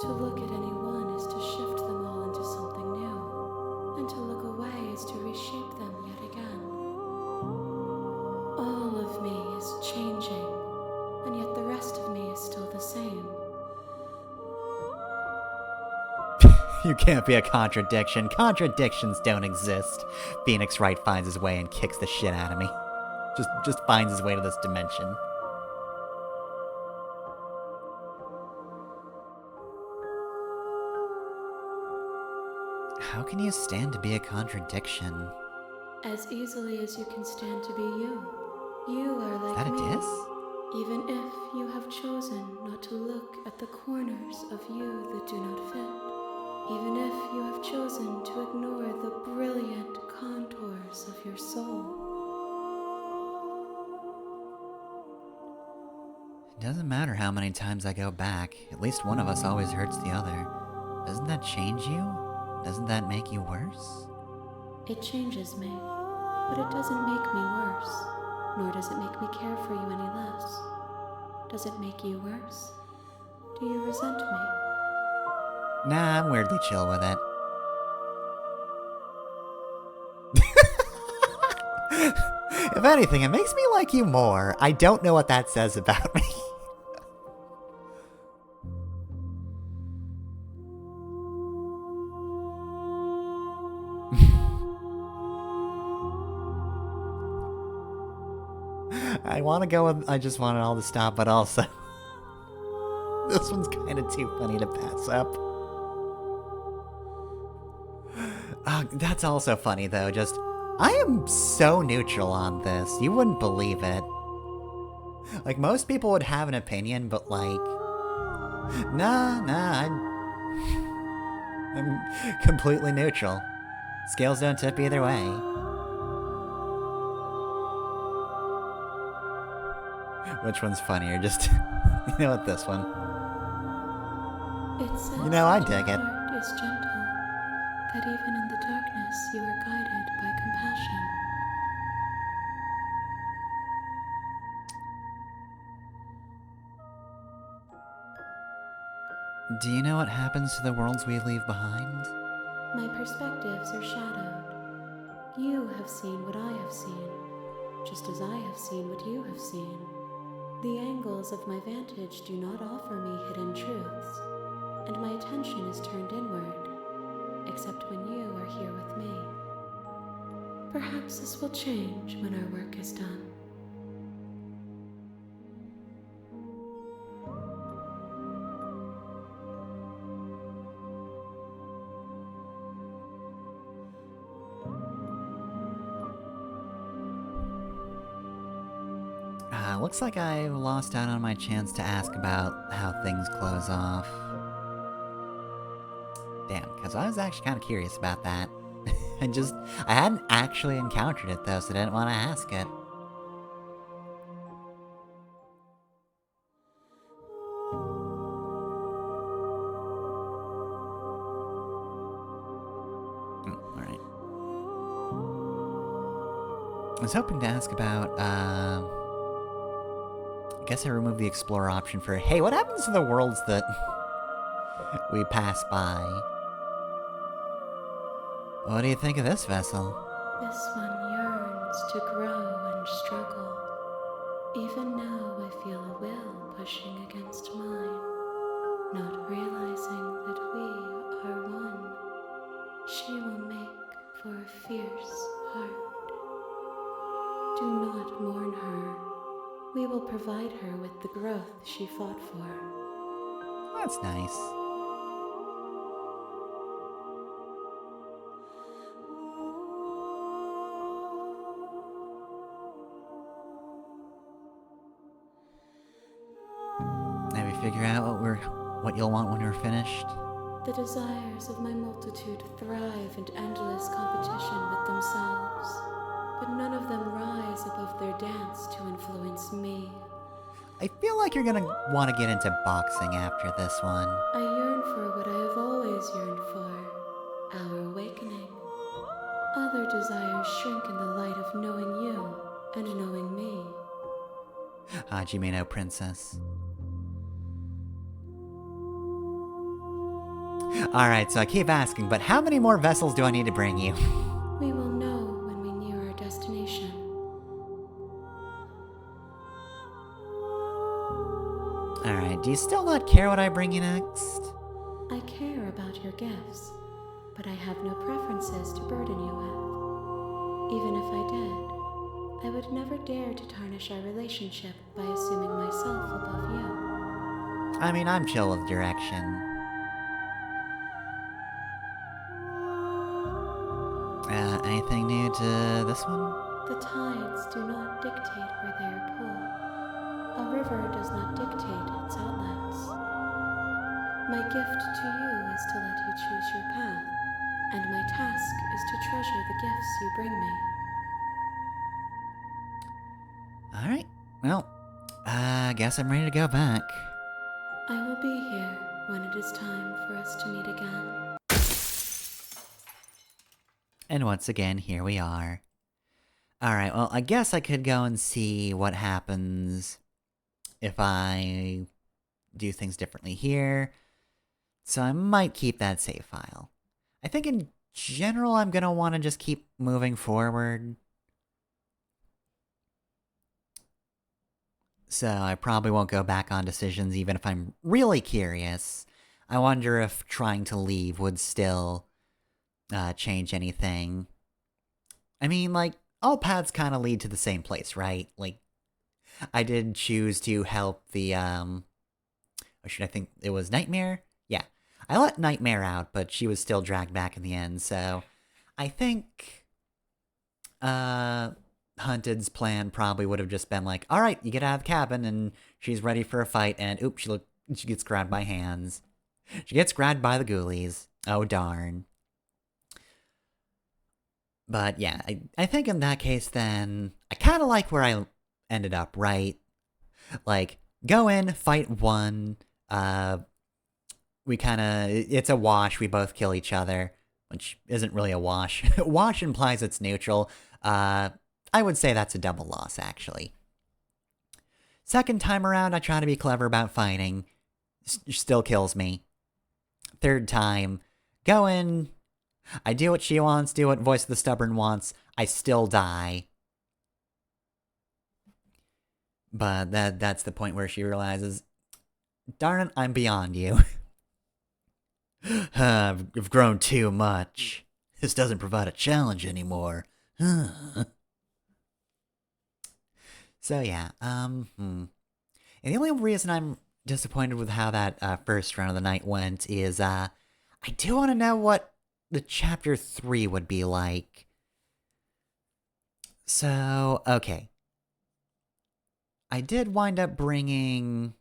S4: To look at any one is to shift them all into something new, and to look away is to reshape them yet again. All of me is changing, and yet the rest of me is still the same.
S1: You can't be a contradiction. Contradictions don't exist. Phoenix Wright finds his way and kicks the shit out of me. Just finds his way to this dimension. How can you stand to be a contradiction?
S4: As easily as you can stand to be you. You are
S1: Is
S4: like
S1: that a
S4: me.
S1: diss?
S4: Even if you have chosen not to look at the corners of you that do not fit. Even if you have chosen to ignore the brilliant contours of your soul.
S1: It doesn't matter how many times I go back. At least one of us always hurts the other. Doesn't that change you? Doesn't that make you worse?
S4: It changes me, but it doesn't make me worse, nor does it make me care for you any less. Does it make you worse? Do you resent me?
S1: Nah, I'm weirdly chill with it. If anything, it makes me like you more. I don't know what that says about me. I want to go with I just want it all to stop, but also this one's kind of too funny to pass up. That's also funny though, just I am so neutral on this. You wouldn't believe it. Like, most people would have an opinion, but like, nah, I'm completely neutral. Scales don't tip either way. Which one's funnier? Just, you know what, this one.
S4: It says
S1: You know, I
S4: that
S1: dig
S4: your
S1: it.
S4: heart is gentle, that even in the darkness you are guided by compassion.
S1: Do you know what happens to the worlds we leave behind?
S4: My perspectives are shadowed. You have seen what I have seen, just as I have seen what you have seen. The angles of my vantage do not offer me hidden truths, and my attention is turned inward, except when you are here with me. Perhaps this will change when our work is done.
S1: Looks like I lost out on my chance to ask about how things close off. Damn, because I was actually kind of curious about that. I hadn't actually encountered it though, so I didn't want to ask it. Alright. I was hoping to ask about, I guess I removed the explore option for, hey, what happens to the worlds that we pass by? What do you think of this vessel?
S4: This one yearns to grow and struggle. Even now I feel a will pushing against mine, not realizing that we are one. She will make for a fierce heart. Do not mourn her. We will provide her with the growth she fought for.
S1: That's nice. Maybe figure out what you'll want when we're finished.
S4: The desires of my multitude thrive in endless competition with themselves, but none of them rise above their dance to influence me.
S1: I feel like you're gonna want to get into boxing after this one.
S4: I yearn for what I have always yearned for, our awakening. Other desires shrink in the light of knowing you and knowing me.
S1: Hajime Princess. Alright, so I keep asking, but how many more vessels do I need to bring you?
S4: We will know when we near our destination.
S1: Alright, do you still not care what I bring you next?
S4: I care about your gifts, but I have no preferences to burden you with. Even if I did, I would never dare to tarnish our relationship by assuming myself above you.
S1: I mean, I'm chill with direction. Anything new to this one?
S4: The tides do not dictate where they are pulled. A river does not dictate its outlets. My gift to you is to let you choose your path, and my task is to treasure the gifts you bring me.
S1: Alright, well, I guess I'm ready to go back.
S4: I will be here when it is time for us to meet again.
S1: And once again, here we are. Alright, well, I guess I could go and see what happens if I do things differently here. So I might keep that save file. I think in general, I'm gonna want to just keep moving forward. So I probably won't go back on decisions even if I'm really curious. I wonder if trying to leave would still change anything. I mean, like, all paths kind of lead to the same place, right? Like, I did choose to help the, or should I think it was Nightmare? Yeah. I let Nightmare out, but she was still dragged back in the end, so I think, Hunted's plan probably would have just been like, alright, you get out of the cabin, and she's ready for a fight, and oops, she gets grabbed by hands. She gets grabbed by the ghoulies. Oh, darn. But yeah, I think in that case then, I kind of like where I ended up, right? Like, go in, fight one, we kind of, it's a wash, we both kill each other, which isn't really a wash. Wash implies it's neutral. I would say that's a double loss, actually. Second time around, I try to be clever about fighting. Still kills me. Third time, go in, I do what she wants, do what Voice of the Stubborn wants, I still die. But that's the point where she realizes, darn it, I'm beyond you. I've grown too much. This doesn't provide a challenge anymore. So yeah, And the only reason I'm disappointed with how that first round of the night went is, I do want to know what the chapter 3 would be like. So, okay. I did wind up bringing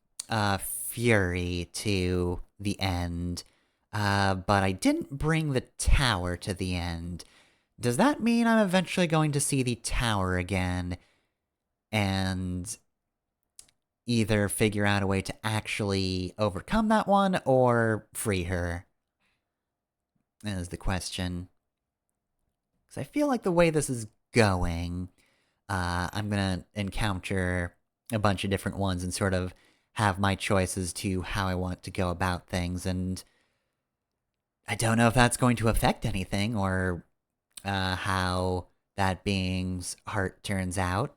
S1: Fury to the end, but I didn't bring the tower to the end. Does that mean I'm eventually going to see the tower again and either figure out a way to actually overcome that one or free her? Is the question. Because I feel like the way this is going, I'm gonna encounter a bunch of different ones and sort of have my choices to how I want to go about things, and I don't know if that's going to affect anything or how that being's heart turns out.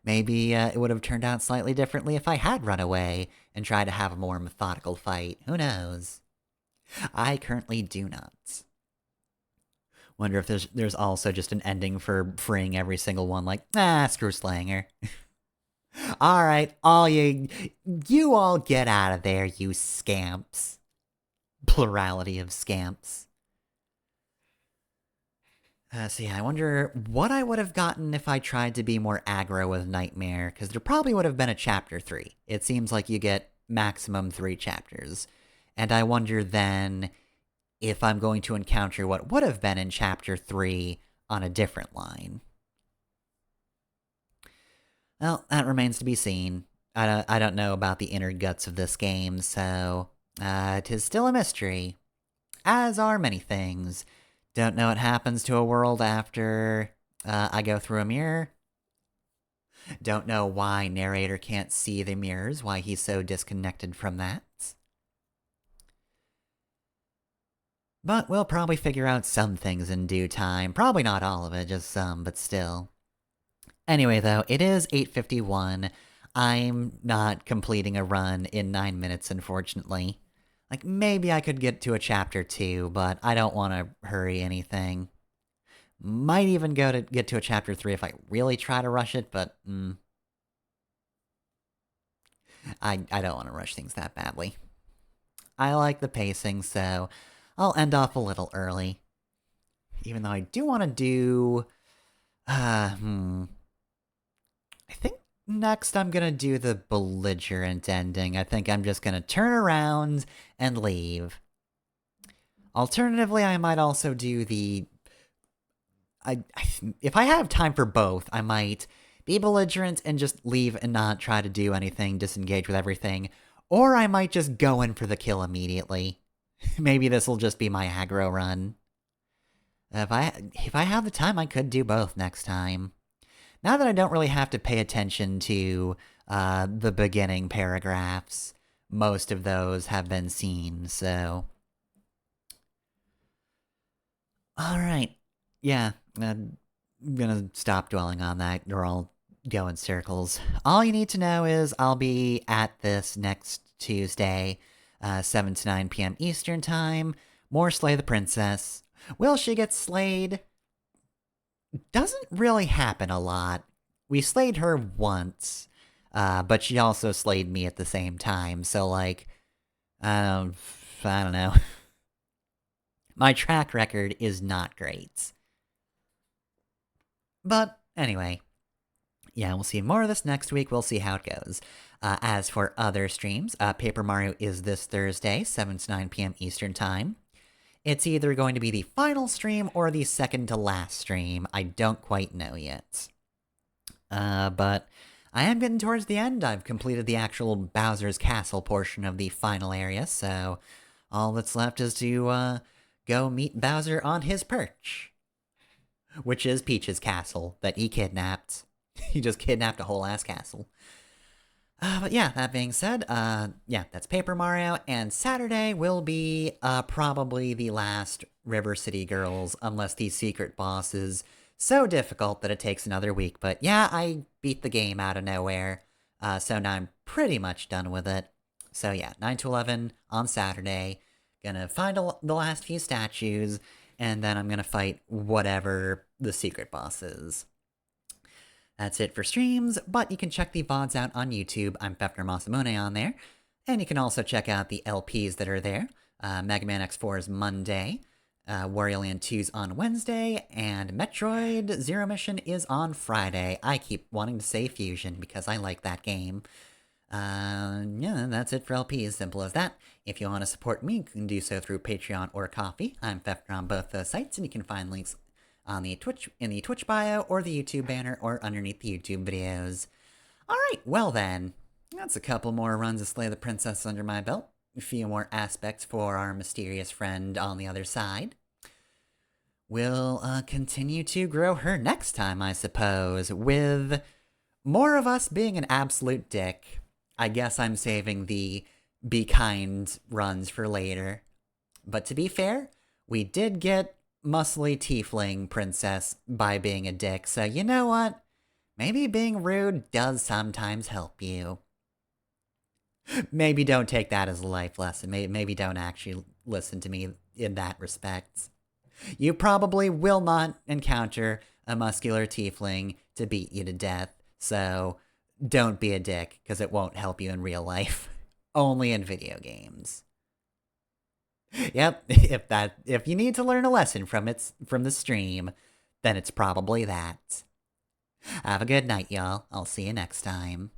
S1: Maybe it would have turned out slightly differently if I had run away and tried to have a more methodical fight. Who knows? I currently do not. Wonder if there's also just an ending for freeing every single one, like, screw Slanger. Alright, you all get out of there, you scamps. Plurality of scamps. So yeah, I wonder what I would have gotten if I tried to be more aggro with Nightmare, because there probably would have been a chapter 3. It seems like you get maximum 3 chapters. And I wonder then if I'm going to encounter what would have been in Chapter 3 on a different line. Well, that remains to be seen. I don't know about the inner guts of this game, so 'tis still a mystery. As are many things. Don't know what happens to a world after I go through a mirror. Don't know why narrator can't see the mirrors, why he's so disconnected from that. But we'll probably figure out some things in due time. Probably not all of it, just some, but still. Anyway, though, it is 8:51. I'm not completing a run in 9 minutes, unfortunately. Like, maybe I could get to a chapter 2, but I don't want to hurry anything. Might even get to a chapter 3 if I really try to rush it, but, I don't want to rush things that badly. I like the pacing, so I'll end off a little early. Even though I do want to do... I think next I'm gonna do the belligerent ending. I think I'm just gonna turn around and leave. Alternatively, I might also do the... if I have time for both, I might be belligerent and just leave and not try to do anything, disengage with everything. Or I might just go in for the kill immediately. Maybe this will just be my aggro run. If I have the time, I could do both next time. Now that I don't really have to pay attention to the beginning paragraphs, most of those have been seen, so... Alright. Yeah, I'm gonna stop dwelling on that, or I'll go in circles. All you need to know is I'll be at this next Tuesday, 7 to 9 p.m. Eastern Time. More Slay the Princess. Will she get slayed? Doesn't really happen a lot. We slayed her once, but she also slayed me at the same time, so like, I don't know. My track record is not great. But anyway, yeah, we'll see more of this next week. We'll see how it goes. As for other streams, Paper Mario is this Thursday, 7 to 9 p.m. Eastern Time. It's either going to be the final stream or the second to last stream. I don't quite know yet. But I am getting towards the end. I've completed the actual Bowser's Castle portion of the final area, so all that's left is to go meet Bowser on his perch. Which is Peach's castle that he kidnapped. He just kidnapped a whole ass castle. But yeah, that being said, yeah, that's Paper Mario, and Saturday will be probably the last River City Girls, unless the secret boss is so difficult that it takes another week. But yeah, I beat the game out of nowhere, so now I'm pretty much done with it. So yeah, 9 to 11 on Saturday, gonna find the last few statues, and then I'm gonna fight whatever the secret boss is. That's it for streams, but you can check the VODs out on YouTube. I'm Fefner Masamune on there. And you can also check out the LPs that are there. Mega Man X4 is Monday, Wario Land 2's on Wednesday, and Metroid Zero Mission is on Friday. I keep wanting to say Fusion because I like that game. Yeah, that's it for LPs, simple as that. If you want to support me, you can do so through Patreon or Ko-fi. I'm Fefner on both those sites, and you can find links on the in the Twitch bio, or the YouTube banner, or underneath the YouTube videos. Alright, well then, that's a couple more runs of Slay the Princess under my belt. A few more aspects for our mysterious friend on the other side. We'll continue to grow her next time, I suppose, with more of us being an absolute dick. I guess I'm saving the be kind runs for later. But to be fair, we did get muscly tiefling princess by being a dick, so you know what? Maybe being rude does sometimes help you. Maybe don't take that as a life lesson. Maybe don't actually listen to me in that respect. You probably will not encounter a muscular tiefling to beat you to death, so don't be a dick, because it won't help you in real life. Only in video games. Yep, if you need to learn a lesson from the stream, then it's probably that. Have a good night, y'all. I'll see you next time.